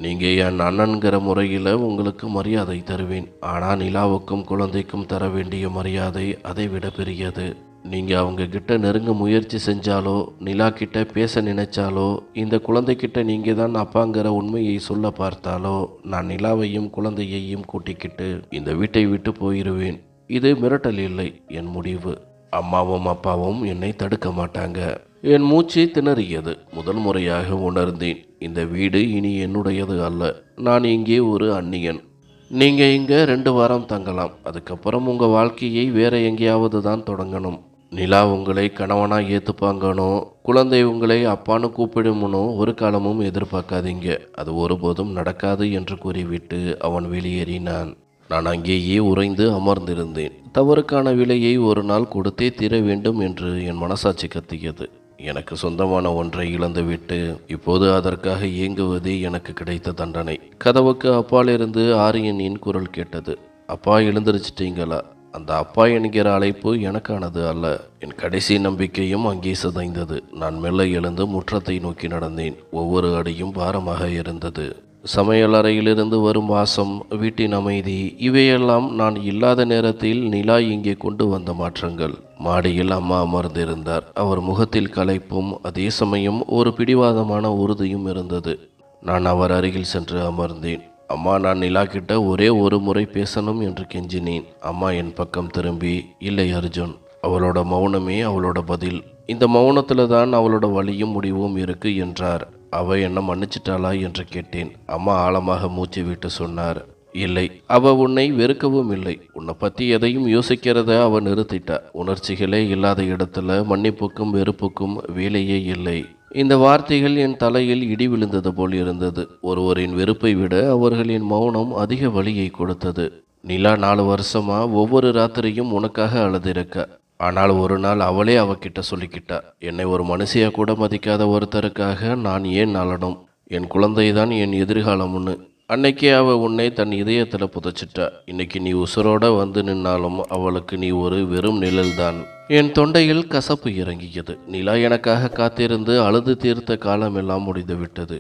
நீங்க என் அண்ணன்கிற முறையில் உங்களுக்கு மரியாதை தருவேன். ஆனால் நிலாவுக்கும் குழந்தைக்கும் தர வேண்டிய மரியாதை அதை விட பெரியது. நீங்க அவங்க கிட்ட நெருங்க முயற்சி செஞ்சாலோ, நிலா கிட்ட பேச நினைச்சாலோ, இந்த குழந்தைகிட்ட நீங்க தான் அப்பாங்கிற உண்மையை சொல்ல பார்த்தாலோ, நான் நிலாவையும் குழந்தையையும் கூட்டிக்கிட்டு இந்த வீட்டை விட்டு போயிடுவேன். இது மிரட்டல் இல்லை, என் முடிவு. அம்மாவும் அப்பாவும் என்னை தடுக்க மாட்டாங்க. என் மூச்சு திணறியது. முதல் முறையாக உணர்ந்தேன், இந்த வீடு இனி என்னுடையது அல்ல. நான் இங்கே ஒரு அந்நியன். நீங்கள் இங்கே 2 வாரம் தங்கலாம். அதுக்கப்புறம் உங்கள் வாழ்க்கையை வேற எங்கேயாவது தான் தொடங்கணும். நிலா உங்களை கணவனாக ஏற்றுப்பாங்கனோ, குழந்தை உங்களை அப்பான்னு கூப்பிடுமனோ ஒரு காலமும் எதிர்பார்க்காதீங்க. அது ஒருபோதும் நடக்காது என்று கூறிவிட்டு அவன் வெளியேறினான். நான் அங்கேயே உறைந்து அமர்ந்திருந்தேன். தவறுக்கான விலையை ஒரு நாள் கொடுத்தே தீர வேண்டும் என்று என் மனசாட்சி கத்தியது. எனக்கு சொந்தமான ஒன்றை இழந்துவிட்டு இப்போது அதற்காக இயங்குவதே எனக்கு கிடைத்த தண்டனை. கதவுக்கு அப்பாலிருந்து ஆரியனின் குரல் கேட்டது. அப்பா, எழுந்திருச்சிட்டீங்களா? அந்த அப்பா என்கிற அழைப்பு எனக்கானது அல்ல. என் கடைசி நம்பிக்கையும் அங்கே சிதைந்தது. நான் மெல்ல எழுந்து முற்றத்தை நோக்கி நடந்தேன். ஒவ்வொரு அடியும் பாரமாக இருந்தது. சமையல் அறையிலிருந்து வரும் வாசம், வீட்டின் அமைதி, இவையெல்லாம் நான் இல்லாத நேரத்தில் நிலா இங்கே கொண்டு வந்த மாற்றங்கள். மாடியில் அம்மா அமர்ந்திருந்தார். அவர் முகத்தில் களைப்பும் அதே சமயம் ஒரு பிடிவாதமான உறுதியும் இருந்தது. நான் அவர் அருகில் சென்று அமர்ந்தேன். அம்மா, நான் நிலா கிட்ட ஒரே ஒரு முறை பேசணும் என்று கெஞ்சினேன். அம்மா என் பக்கம் திரும்பி, இல்லை அர்ஜுன். அவளோட மௌனமே அவளோட பதில். இந்த மௌனத்தில் தான் அவளோட வலியும் முடிவும் இருக்கு என்றார். அவ என்ன மன்னிச்சிட்டாளா என்று கேட்டேன். அம்மா ஆழமாக மூச்சு விட்டு சொன்னார், இல்லை, அவ உன்னை வெறுக்கவும் இல்லை. உன்னை பத்தி எதையும் யோசிக்கிறத அவ நிறுத்திட்டா. உணர்ச்சிகளே இல்லாத இடத்துல மன்னிப்புக்கும் வெறுப்புக்கும் வேலையே இல்லை. இந்த வார்த்தைகள் என் தலையில் இடி விழுந்தது போல் இருந்தது. ஒருவரின் வெறுப்பை விட அவர்களின் மௌனம் அதிக வலியை கொடுத்தது. நிலா 4 வருஷமா ஒவ்வொரு ராத்திரியும் உனக்காக அழுதிருக்க. ஆனால் ஒரு நாள் அவளே அவகிட்ட சொல்லிக்கிட்டா, என்னை ஒரு மனுஷியா கூட மதிக்காத ஒருத்தருக்காக நான் ஏன் அழணும்? என் குழந்தைதான் என் எதிர்காலம்னு. அன்னைக்கே அவ உன்னை தன் இதயத்தில் புதைச்சிட்டா. இன்னைக்கு நீ உசுரோட வந்து நின்னாலும் அவளுக்கு நீ ஒரு வெறும் நிழல்தான். என் தொண்டையில் கசப்பு இறங்கியது. நிலா எனக்காக காத்திருந்து அழுது தீர்த்த காலமெல்லாம் முடிந்து விட்டது.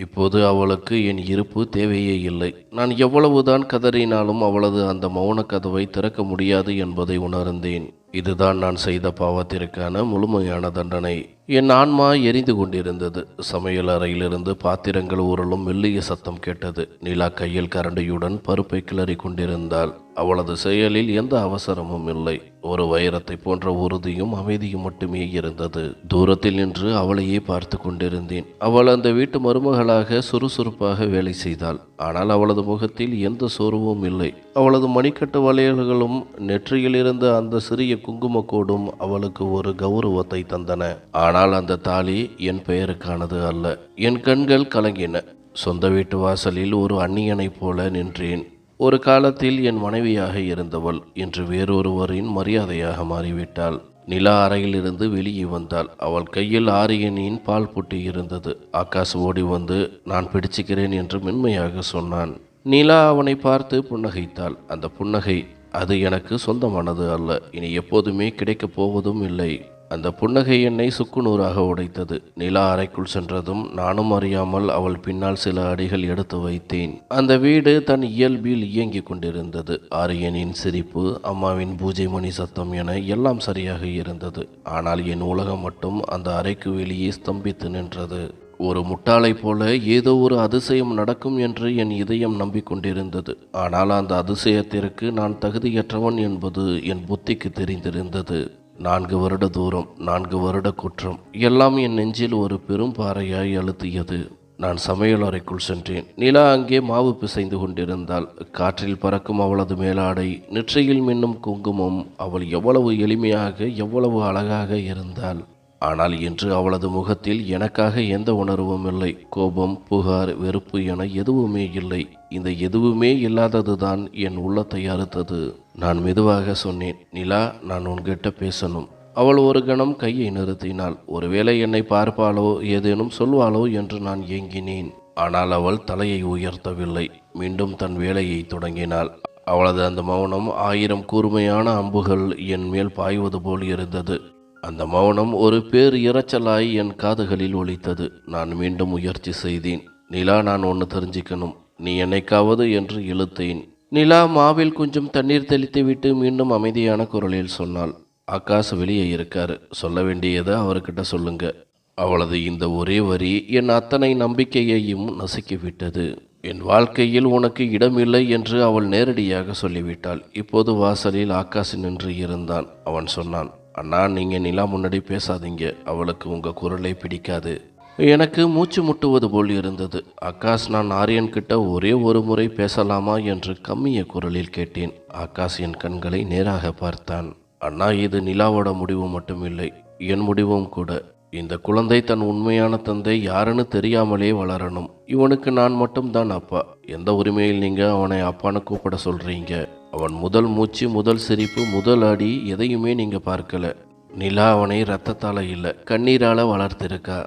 இப்போது அவளுக்கு என் இருப்பு தேவையே இல்லை. நான் எவ்வளவுதான் கதறினாலும் அவளது அந்த மௌன கதவை திறக்க முடியாது என்பதை உணர்ந்தேன். இதுதான் நான் செய்த பாவத்திற்கான முழுமையான தண்டனை. என் ஆன்மா எரிந்து கொண்டிருந்தது. சமையல் அறையிலிருந்து பாத்திரங்கள் உருளும் மெல்லிய சத்தம் கேட்டது. நிலா கையில் கரண்டியுடன் பருப்பை கிளறி கொண்டிருந்தாள். அவளது செயலில் எந்த அவசரமும் இல்லை. ஒரு வைரத்தை போன்ற உறுதியும் அமைதியும் மட்டுமே இருந்தது. தூரத்தில் நின்று அவளையே பார்த்து கொண்டிருந்தேன். அவள் அந்த வீட்டு மருமகளாக சுறுசுறுப்பாக வேலை செய்தாள். ஆனால் அவளது முகத்தில் எந்த சோர்வும் இல்லை. அவளது மணிக்கட்டு வளையல்களும் நெற்றியில் இருந்த அந்த சிறிய குங்குமக்கோடும் அவளுக்கு ஒரு கௌரவத்தை தந்தன. ஆனால் அந்த தாலி என் பெயருக்கானது அல்ல. என் கண்கள் கலங்கின. சொந்த வீட்டு வாசலில் ஒரு அந்நியனைப் போல நின்றேன். ஒரு காலத்தில் என் மனைவியாக இருந்தவள் இன்று வேறொருவரின் மரியாதையாக மாறிவிட்டாள். நிலா அறையிலிருந்து வெளியே வந்தாள். அவள் கையில் ஆரியனின் பால் புட்டி இருந்தது. ஆகாஷ் ஓடி வந்து நான் பிடிச்சுக்கிறேன் என்று மென்மையாக சொன்னான். நிலா அவனை பார்த்து புன்னகைத்தாள். அந்த புன்னகை அது எனக்கு சொந்தமானது அல்ல, இனி எப்போதுமே கிடைக்கப் போவதும் இல்லை. அந்த புன்னகை என்னை சுக்குநூறாக உடைத்தது. நிலா அறைக்குள் சென்றதும் நானும் அறியாமல் அவள் பின்னால் சில அடிகள் எடுத்து வைத்தேன். அந்த வீடு தன் இயல்பில் இயங்கிக் கொண்டிருந்தது. ஆரியனின் சிரிப்பு, அம்மாவின் பூஜை மணி சத்தம் என எல்லாம் சரியாக இருந்தது. ஆனால் என் உலகம் மட்டும் அந்த அறைக்கு வெளியே ஸ்தம்பித்து நின்றது. ஒரு முட்டாளை போல ஏதோ ஒரு அதிசயம் நடக்கும் என்று என் இதயம் நம்பிக்கொண்டிருந்தது. ஆனால் அந்த அதிசயத்திற்கு நான் தகுதியற்றவன் என்பது என் புத்திக்கு தெரிந்திருந்தது. 4 வருட தூரம், 4 வருட குற்றம், எல்லாம் என் நெஞ்சில் ஒரு பெரும் பாறையாய் அழுத்தியது. நான் சமையல் அறைக்குள் சென்றேன். நிலா அங்கே மாவு பிசைந்து கொண்டிருந்தாள். காற்றில் பறக்கும் அவளது மேலாடை, நெற்றியில் மின்னும் குங்குமம், அவள் எவ்வளவு எளிமையாக, எவ்வளவு அழகாக இருந்தாள். ஆனால் இன்று அவளது முகத்தில் எனக்காக எந்த உணர்வும் இல்லை. கோபம், புகார், வெறுப்பு என எதுவுமே இல்லை. இந்த எதுவுமே இல்லாததுதான் என் உள்ளத்தை அறுத்தது. நான் மெதுவாக சொன்னேன், நிலா, நான் உன்கிட்ட பேசணும். அவள் ஒரு கணம் கையை நிறுத்தினாள். ஒருவேளை என்னை பார்ப்பாளோ ஏதேனும் சொல்வாளோ என்று நான் ஏங்கினேன். ஆனால் அவள் தலையை உயர்த்தவில்லை. மீண்டும் தன் வேலையை தொடங்கினாள். அவளது அந்த மௌனம் 1000 கூர்மையான அம்புகள் என் மேல் பாய்வது போல் இருந்தது. அந்த மௌனம் ஒரு பேர் இரைச்சலாய் என் காதுகளில் ஒலித்தது. நான் மீண்டும் முயற்சி செய்தேன். நிலா, நான் ஒன்று தெரிஞ்சுக்கணும். நீ என்னைக்காவது என்று இழுத்தேன். நிலா மாவில் கொஞ்சம் தண்ணீர் தெளித்துவிட்டு மீண்டும் அமைதியான குரலில் சொன்னாள், ஆகாஷ் வெளியே இருக்காரு, சொல்ல வேண்டியதை அவர்கிட்ட சொல்லுங்க. அவளது இந்த ஒரே வரி என் அத்தனை நம்பிக்கையையும் நசுக்கிவிட்டது. என் வாழ்க்கையில் உனக்கு இடமில்லை என்று அவள் நேரடியாக சொல்லிவிட்டாள். இப்போது வாசலில் ஆகாஷ் நின்று இருந்தான். அவன் சொன்னான், அண்ணா, நீங்கள் நிலா முன்னாடி பேசாதீங்க. அவளுக்கு உங்கள் குரலை பிடிக்காது. எனக்கு மூச்சு முட்டுவது போல் இருந்தது. ஆகாஷ், நான் ஆரியன் கிட்ட ஒரே ஒரு முறை பேசலாமா என்று கம்மிய குரலில் கேட்டேன். ஆகாஷ் என் கண்களை நேராக பார்த்தான். அண்ணா, இது நிலாவோட முடிவு மட்டுமில்லை, என் முடிவும் கூட. இந்த குழந்தை தன் உண்மையான தந்தை யாருன்னு தெரியாமலே வளரணும். இவனுக்கு நான் மட்டும்தான் அப்பா. எந்த உரிமையில் நீங்கள் அவனை அப்பான்னு கூப்பிட சொல்கிறீங்க? அவன் முதல் மூச்சு, முதல் சிரிப்பு, முதல் அடி எதையுமே நீங்கள் பார்க்கல. நிலா அவனை இரத்தத்தால் இல்லை, கண்ணீரால் வளர்த்திருக்கா.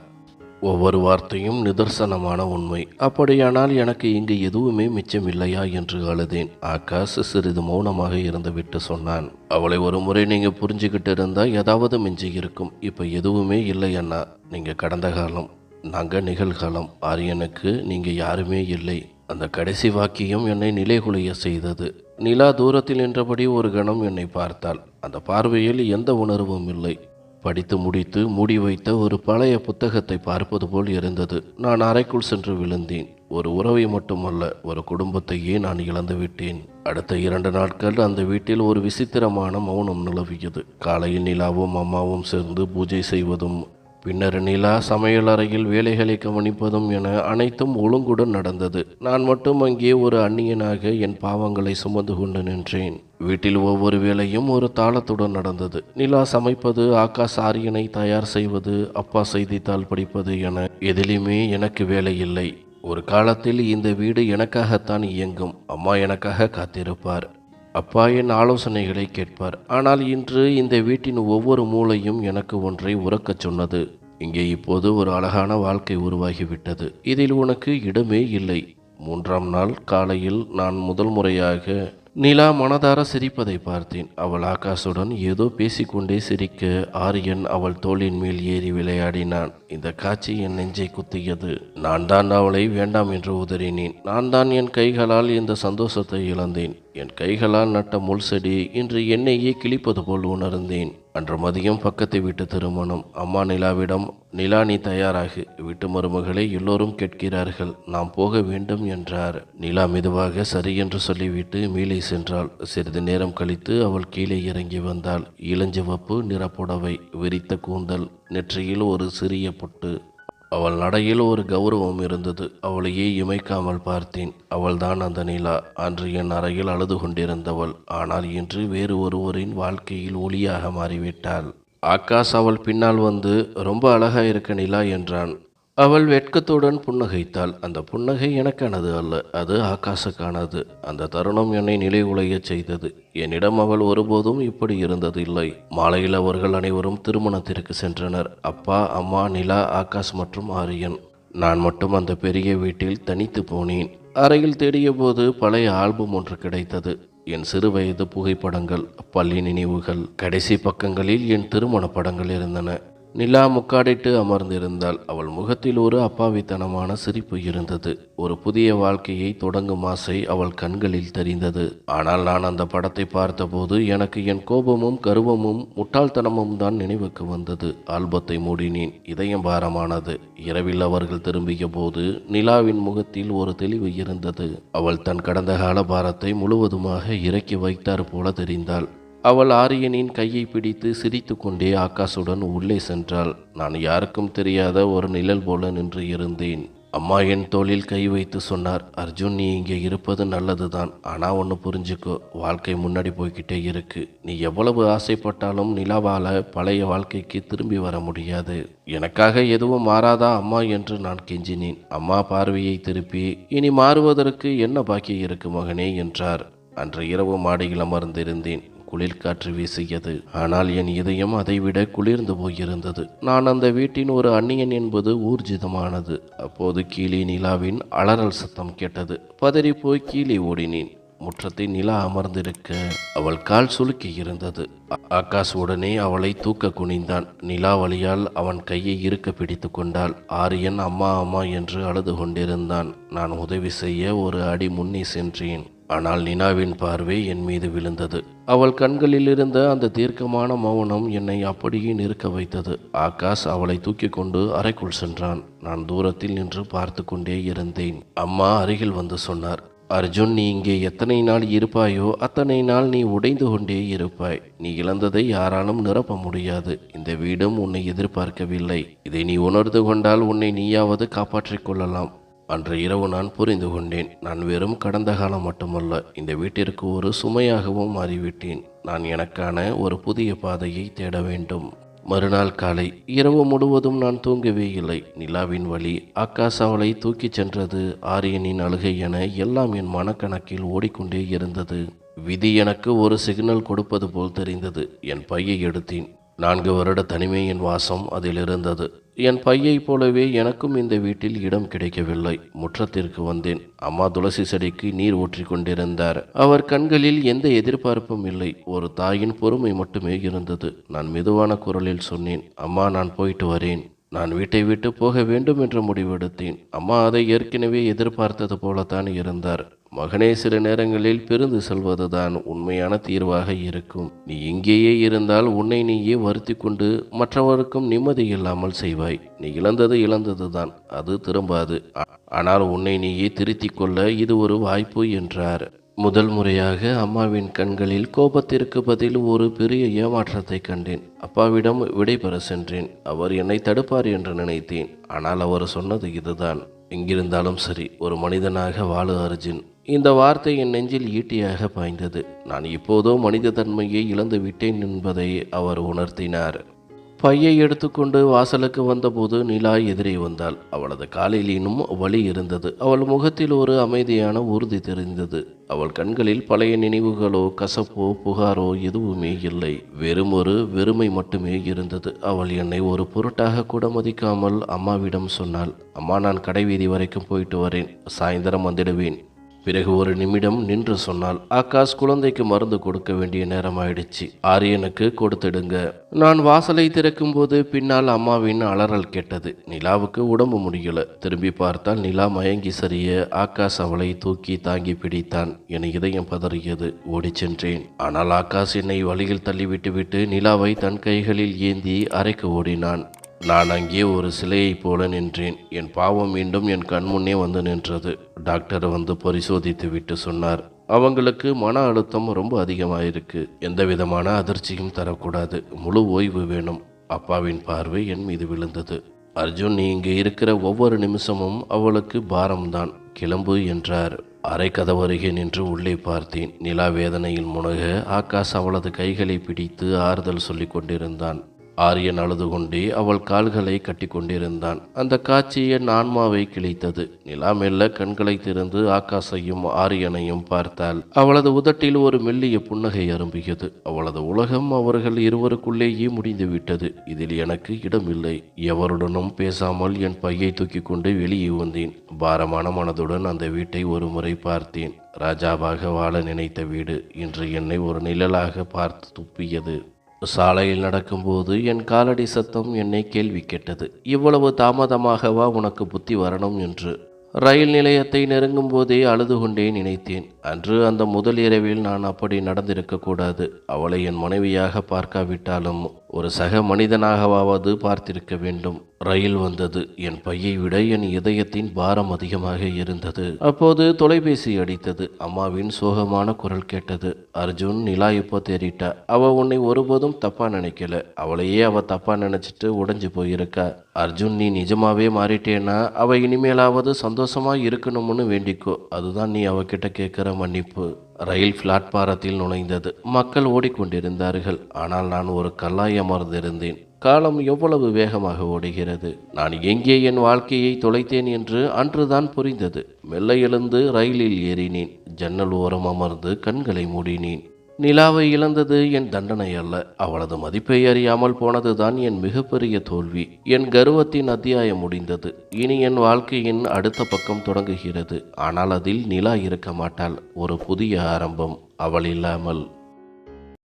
ஒவ்வொரு வார்த்தையும் நிதர்சனமான உண்மை. அப்படியானால் எனக்கு இங்கு எதுவுமே மிச்சம் இல்லையா என்று அழுதேன். ஆகாஷ் சிறிது மௌனமாக இருந்துவிட்டு சொன்னான், அவளை ஒரு முறை நீங்கள் புரிஞ்சுக்கிட்டு இருந்தால் ஏதாவது மிஞ்சி இருக்கும். இப்போ எதுவுமே இல்லை அண்ணா. நீங்கள் கடந்த காலம், நாங்கள் நிகழ்காலம். ஆரியனுக்கு நீங்கள் யாருமே இல்லை. அந்த கடைசி வாக்கியம் என்னை நிலைகுலைய செய்தது. நிலா தூரத்தில் நின்றபடி ஒரு கணம் என்னை பார்த்தாள். அந்த பார்வையில் எந்த உணர்வும் இல்லை. படித்து முடித்து மூடி வைத்த ஒரு பழைய புத்தகத்தை பார்ப்பது போல் இருந்தது. நான் அறைக்குள் சென்று விழுந்தேன். ஒரு உறவை மட்டுமல்ல, ஒரு குடும்பத்தையே நான் இழந்து விட்டேன். அடுத்த 2 நாட்கள் அந்த வீட்டில் ஒரு விசித்திரமான மௌனம் நிலவியது. காலையில் நிலாவும் அம்மாவும் சேர்ந்து பூஜை செய்வதும், பின்னர் நிலா சமையலறையில் வேலைகளை கவனிப்பதும் என அனைத்தும் ஒழுங்குடன் நடந்தது. நான் மட்டும் அங்கே ஒரு அந்நியனாக என் பாவங்களை சுமந்து கொண்டு நின்றேன். வீட்டில் ஒவ்வொரு வேலையும் ஒரு தாளத்துடன் நடந்தது. நிலா சமைப்பது, ஆகாஷ் ஆரியனை தயார் செய்வது, அப்பா செய்தித்தாள் படிப்பது என எதிலுமே எனக்கு வேலை இல்லை. ஒரு காலத்தில் இந்த வீடு எனக்காகத்தான் இயங்கும். அம்மா எனக்காக காத்திருப்பார். அப்பா என் ஆலோசனைகளை கேட்பார். ஆனால் இன்று இந்த வீட்டின் ஒவ்வொரு மூலையும் எனக்கு ஒன்றை உறக்கச் சொன்னது. இங்கே இப்போது ஒரு அழகான வாழ்க்கை உருவாகிவிட்டது. இதில் உனக்கு இடமே இல்லை. 3ஆம் நாள் காலையில் நான் முதல் முறையாக நிலா மனதார சிரிப்பதை பார்த்தேன். அவள் ஆகாஷுடன் ஏதோ பேசிக்கொண்டே சிரிக்க, ஆரியன் அவள் தோளின் மேல் ஏறி விளையாடினான். இந்த காட்சி என் நெஞ்சை குத்தியது. நான் தான் அவளை வேண்டாம் என்று உதறினேன். நான் தான் என் கைகளால் இந்த சந்தோஷத்தை இழந்தேன். என் கைகளால் நட்ட முள் செடி இன்று என்னையே கிழிப்பது போல் உணர்ந்தேன். அன்று மதியம் பக்கத்து வீட்டு திருமணம். அம்மா நிலாவிடம், நிலா நீ தயாராகு, வீட்டு மருமகளை எல்லோரும் கேட்கிறார்கள், நாம் போக வேண்டும் என்றார். நிலா மெதுவாக சரி என்று சொல்லிவிட்டு மேலே சென்றாள். சிறிது நேரம் கழித்து அவள் கீழே இறங்கி வந்தாள். இளஞ்சிவப்பு நிற புடவை, விரித்த கூந்தல், நெற்றியில் ஒரு சிறிய பொட்டு. அவள் நடையில் ஒரு கௌரவம் இருந்தது. அவளையே இமைக்காமல் பார்த்தேன். அவள்தான் அந்த நிலா. அன்று என் அறையில் அழுது கொண்டிருந்தவள். ஆனால் இன்று வேறு ஒருவரின் வாழ்க்கையில் ஒளியாக மாறிவிட்டாள். ஆகாஷ் அவள் பின்னால் வந்து, ரொம்ப அழகா இருக்க நிலா என்றான். அவள் வெட்கத்துடன் புன்னகைத்தாள். அந்த புன்னகை எனக்கானது அல்ல, அது ஆகாஷுக்கானது. அந்த தருணம் என்னை நிலைகுலையச் செய்தது. என்னிடம் அவள் ஒருபோதும் இப்படி இருந்ததில்லை. மாலையில் அவர்கள் அனைவரும் திருமணத்திற்கு சென்றனர். அப்பா, அம்மா, நிலா, ஆகாஷ் மற்றும் ஆரியன். நான் மட்டும் அந்த பெரிய வீட்டில் தனித்து போனேன். அறையில் தேடிய போது பழைய ஆல்பம் ஒன்று கிடைத்தது. என் சிறு வயது புகைப்படங்கள், பள்ளி நினைவுகள். கடைசி பக்கங்களில் என் திருமண படங்கள் இருந்தன. நிலா முக்காடிட்டு அமர்ந்திருந்தாள். அவள் முகத்தில் ஒரு அப்பாவித்தனமான சிரிப்பு இருந்தது. ஒரு புதிய வாழ்க்கையை தொடங்கும் ஆசை அவள் கண்களில் தெரிந்தது. ஆனால் நான் அந்த படத்தை பார்த்தபோது எனக்கு என் கோபமும் கருவமும் முட்டாள்தனமும் தான் நினைவுக்கு வந்தது. ஆல்பத்தை மூடினேன். இதயம் பாரமானது. இரவில் அவர்கள் திரும்பிய போது நிலாவின் முகத்தில் ஒரு தெளிவு இருந்தது. அவள் தன் கடந்த கால பாரத்தை முழுவதுமாக இறக்கி வைத்தார் போல தெரிந்தாள். அவள் ஆரியனின் கையை பிடித்து சிரித்து கொண்டே ஆகாஷுடன் உள்ளே சென்றாள். நான் யாருக்கும் தெரியாத ஒரு நிழல் போல நின்று இருந்தேன். அம்மா என் தோளில் கை வைத்து சொன்னார், அர்ஜுன், நீ இங்கே இருப்பது நல்லதுதான். ஆனால் ஒன்று புரிஞ்சுக்கோ, வாழ்க்கை முன்னாடி போய்கிட்டே இருக்கு. நீ எவ்வளவு ஆசைப்பட்டாலும் நிலாவால் பழைய வாழ்க்கைக்கு திரும்பி வர முடியாது. எனக்காக எதுவும் மாறாதா அம்மா என்று நான் கெஞ்சினேன். அம்மா பார்வையை திருப்பி, இனி மாறுவதற்கு என்ன பாக்கி இருக்கு மகனே என்றார். அன்று இரவு மாடியில் அமர்ந்திருந்தேன். குளிர் காற்று வீசியது. ஆனால் என் இதயம் அதைவிட குளிர்ந்து போயிருந்தது. நான் அந்த வீட்டின் ஒரு அந்நியன் என்பது ஊர்ஜிதமானது. அப்போது கீழே நிலாவின் அலறல் சத்தம் கேட்டது. பதறி போய் கீழே ஓடினேன். முற்றத்தில் நிலா அமர்ந்திருக்க அவள் கால் சுளுக்கி இருந்தது. ஆகாஷ் உடனே அவளை தூக்க குனிந்தான். நிலா வழியால் அவன் கையை இறுக்க பிடித்து கொண்டாள். ஆரியன் அம்மா அம்மா என்று அழுது கொண்டிருந்தான். நான் உதவி செய்ய ஒரு அடி முன்னே சென்றேன். ஆனால் நிலாவின் பார்வை என் மீது விழுந்தது. அவள் கண்களில் இருந்த அந்த தீர்க்கமான மௌனம் என்னை அப்படியே நிற்க வைத்தது. ஆகாஷ் அவளை தூக்கி கொண்டு அறைக்குள் சென்றான். நான் தூரத்தில் நின்று பார்த்து கொண்டே இருந்தேன். அம்மா அருகில் வந்து சொன்னார், அர்ஜுன், நீ இங்கே எத்தனை நாள் இருப்பாயோ அத்தனை நாள் நீ உடைந்து கொண்டே இருப்பாய். நீ இழந்ததை யாராலும் நிரப்ப முடியாது. இந்த வீடும் உன்னை எதிர்பார்க்கவில்லை. இதை நீ உணர்ந்து கொண்டால் உன்னை நீயாவது காப்பாற்றிக் கொள்ளலாம். அன்று இரவு நான் புரிந்து கொண்டேன். நான் வெறும் கடந்த காலம் மட்டுமல்ல, இந்த வீட்டிற்கு ஒரு சுமையாகவும் மாறிவிட்டேன். நான் எனக்கான ஒரு புதிய பாதையை தேட வேண்டும். மறுநாள் காலை இரவு முழுவதும் நான் தூங்கவே இல்லை. நிலாவின் வழி, ஆகாஷ் அவளை தூக்கிச் சென்றது, ஆரியனின் அழுகை என எல்லாம் என் மனக்கணக்கில் ஓடிக்கொண்டே இருந்தது. விதி எனக்கு ஒரு சிக்னல் கொடுப்பது போல் தெரிந்தது. என் பையை எடுத்தேன். 4 வருட தனிமையின் வாசம் அதில் இருந்தது. என் பையை போலவே எனக்கும் இந்த வீட்டில் இடம் கிடைக்கவில்லை. முற்றத்திற்கு வந்தேன். அம்மா துளசி செடிக்கு நீர் ஊற்றி கொண்டிருந்தார். அவர் கண்களில் எந்த எதிர்பார்ப்பும் இல்லை, ஒரு தாயின் பொறுமை மட்டுமே இருந்தது. நான் மெதுவான குரலில் சொன்னேன், அம்மா, நான் போயிட்டு வரேன். நான் வீட்டை விட்டு போக வேண்டும் என்று முடிவெடுத்தேன். அம்மா அதை ஏற்கனவே எதிர்பார்த்தது போலத்தான் இருந்தார். மகனே, சில நேரங்களில் பிரிந்து செல்வதுதான் உண்மையான தீர்வாக இருக்கும். நீ இங்கேயே இருந்தால் உன்னை நீயே வருத்தி கொண்டு மற்றவருக்கும் நிம்மதி இல்லாமல் செய்வாய். நீ இழந்ததுதான், அது திரும்பாது. ஆனால் உன்னை நீயே திருத்திக் கொள்ள இது ஒரு வாய்ப்பு என்றார். முதல் முறையாக அம்மாவின் கண்களில் கோபத்திற்கு பதில் ஒரு பெரிய ஏமாற்றத்தை கண்டேன். அப்பாவிடம் விடைபெற சென்றேன். அவர் என்னை தடுப்பார் என்று நினைத்தேன். ஆனால் அவர் சொன்னது இதுதான்: எங்கிருந்தாலும் சரி, ஒரு மனிதனாக வாழு அர்ஜுன். இந்த வார்த்தை என் நெஞ்சில் ஈட்டியாக பாய்ந்தது. நான் இப்போதோ மனித தன்மையை இழந்து விட்டேன் என்பதை அவர் உணர்த்தினார். பையை எடுத்துக்கொண்டு வாசலுக்கு வந்தபோது நிலா எதிரே வந்தாள். அவளது காலில் இன்னும் வலி இருந்தது. அவள் முகத்தில் ஒரு அமைதியான உறுதி தெரிந்தது. அவள் கண்களில் பழைய நினைவுகளோ கசப்போ புகாரோ எதுவுமே இல்லை. வெறும் ஒரு வெறுமை மட்டுமே இருந்தது. அவள் என்னை ஒரு பொருட்டாக கூட மதிக்காமல் அம்மாவிடம் சொன்னாள்: அம்மா, நான் கடைவீதி வரைக்கும் போயிட்டு வரேன். சாயந்தரம் வந்துடுவேன். பிறகு ஒரு நிமிடம் நின்று சொன்னாள்: ஆகாஷ், குழந்தைக்கு மருந்து கொடுக்க வேண்டிய நேரம் ஆயிடுச்சு. ஆரியனுக்கு கொடுத்துடுங்க. நான் வாசலை திறக்கும் போது பின்னால் அம்மாவின் அலறல் கேட்டது. நிலாவுக்கு உடம்பு முடியல. திரும்பி பார்த்தால் நிலா மயங்கி சரிய ஆகாஷ் அவளை தூக்கி தாங்கி பிடித்தான். என் இதயம் பதறியது. ஓடிச் சென்றேன். ஆனால் ஆகாஷ் என்னை வழியில் தள்ளிவிட்டு நிலாவை தன் கைகளில் ஏந்தி அறைக்கு ஓடினான். நான் அங்கே ஒரு சிலையைப் போல நின்றேன். என் பாவம் மீண்டும் என் கண்முன்னே வந்து நின்றது. டாக்டர் வந்து பரிசோதித்து விட்டு சொன்னார்: அவங்களுக்கு மன அழுத்தம் ரொம்ப அதிகமாயிருக்கு. எந்த விதமான அதிர்ச்சியும் தரக்கூடாது. முழு ஓய்வு வேணும். அப்பாவின் பார்வை என் மீது விழுந்தது. அர்ஜுன், நீ இங்கே இருக்கிற ஒவ்வொரு நிமிஷமும் அவளுக்கு பாரம்தான். கிளம்பு என்றார். அரை கதவருகே நின்று உள்ளே பார்த்தேன். நிலா வேதனையில் முனக ஆகாஷ் அவளது கைகளை பிடித்து ஆறுதல் சொல்லி கொண்டிருந்தான். ஆரியன் அழுது கொண்டே அவள் கால்களை கட்டி கொண்டிருந்தான். அந்த காட்சி என் ஆன்மாவை கிழித்தது. நிலா மெல்ல கண்களை திறந்து ஆகாஷையும் ஆரியனையும் பார்த்தாள். அவளது உதட்டில் ஒரு மெல்லிய புன்னகை அரும்பியது. அவளது உலகம் அவர்கள் இருவருக்குள்ளேயே முடிந்துவிட்டது. இதில் எனக்கு இடமில்லை. எவருடனும் பேசாமல் என் பையை தூக்கி கொண்டு வெளியே வந்தேன். பாரமான மனதுடன் அந்த வீட்டை ஒரு முறை பார்த்தேன். ராஜாவாக வாழ நினைத்த வீடு இன்று என்னை ஒரு நிழலாக பார்த்து துப்பியது. சாலையில் நடக்கும்போது என் காலடி சத்தம் என்னை கேள்வி கேட்டது: இவ்வளவு தாமதமாகவா உனக்கு புத்தி வரணும் என்று. ரயில் நிலையத்தை நெருங்கும் போதே அழுது கொண்டே நினைத்தேன், அன்று அந்த முதல் இரவில் நான் அப்படி நடந்திருக்கக்கூடாது. அவளை என் மனைவியாக பார்க்காவிட்டாலும் ஒரு சக மனிதனாகவாவது பார்த்திருக்க வேண்டும். ரயில் வந்தது. என் பையை விட என் இதயத்தின் பாரம் அதிகமாக இருந்தது. அப்போது தொலைபேசி அடித்தது. அம்மாவின் சோகமான குரல் கேட்டது: அர்ஜுன், நிலா இப்போ தேறிட்டா. அவ உன்னை ஒருபோதும் தப்பா நினைக்கல. அவளையே அவ தப்பா நினைச்சிட்டு உடைஞ்சு போயிருக்கா. அர்ஜுன், நீ நிஜமாவே மாறிட்டேன்னா அவ இனிமேலாவது சந்தோஷமா இருக்கணும்னு வேண்டிக்கோ. அதுதான் நீ அவகிட்ட கேட்குற மன்னிப்பு. ரயில் பிளாட்பாரத்தில் நுழைந்தது. மக்கள் ஓடிக்கொண்டிருந்தார்கள். ஆனால் நான் ஒரு கல்லாய் அமர்ந்திருந்தேன். காலம் எவ்வளவு வேகமாக ஓடுகிறது. நான் எங்கே என் வாழ்க்கையை தொலைத்தேன் என்று அன்றுதான் புரிந்தது. மெல்ல எழுந்து ரயிலில் ஏறினேன். ஜன்னல் ஓரம் அமர்ந்து கண்களை மூடினேன். நிலாவை இழந்தது என் தண்டனை அல்ல. அவளது மதிப்பை அறியாமல் போனதுதான் என் மிகப்பெரிய தோல்வி. என் கர்வத்தின் அத்தியாயம் முடிந்தது. இனி என் வாழ்க்கையின் அடுத்த பக்கம் தொடங்குகிறது. ஆனால் அதில் நிலா இருக்க மாட்டாள். ஒரு புதிய ஆரம்பம். அவள் இல்லாமல்.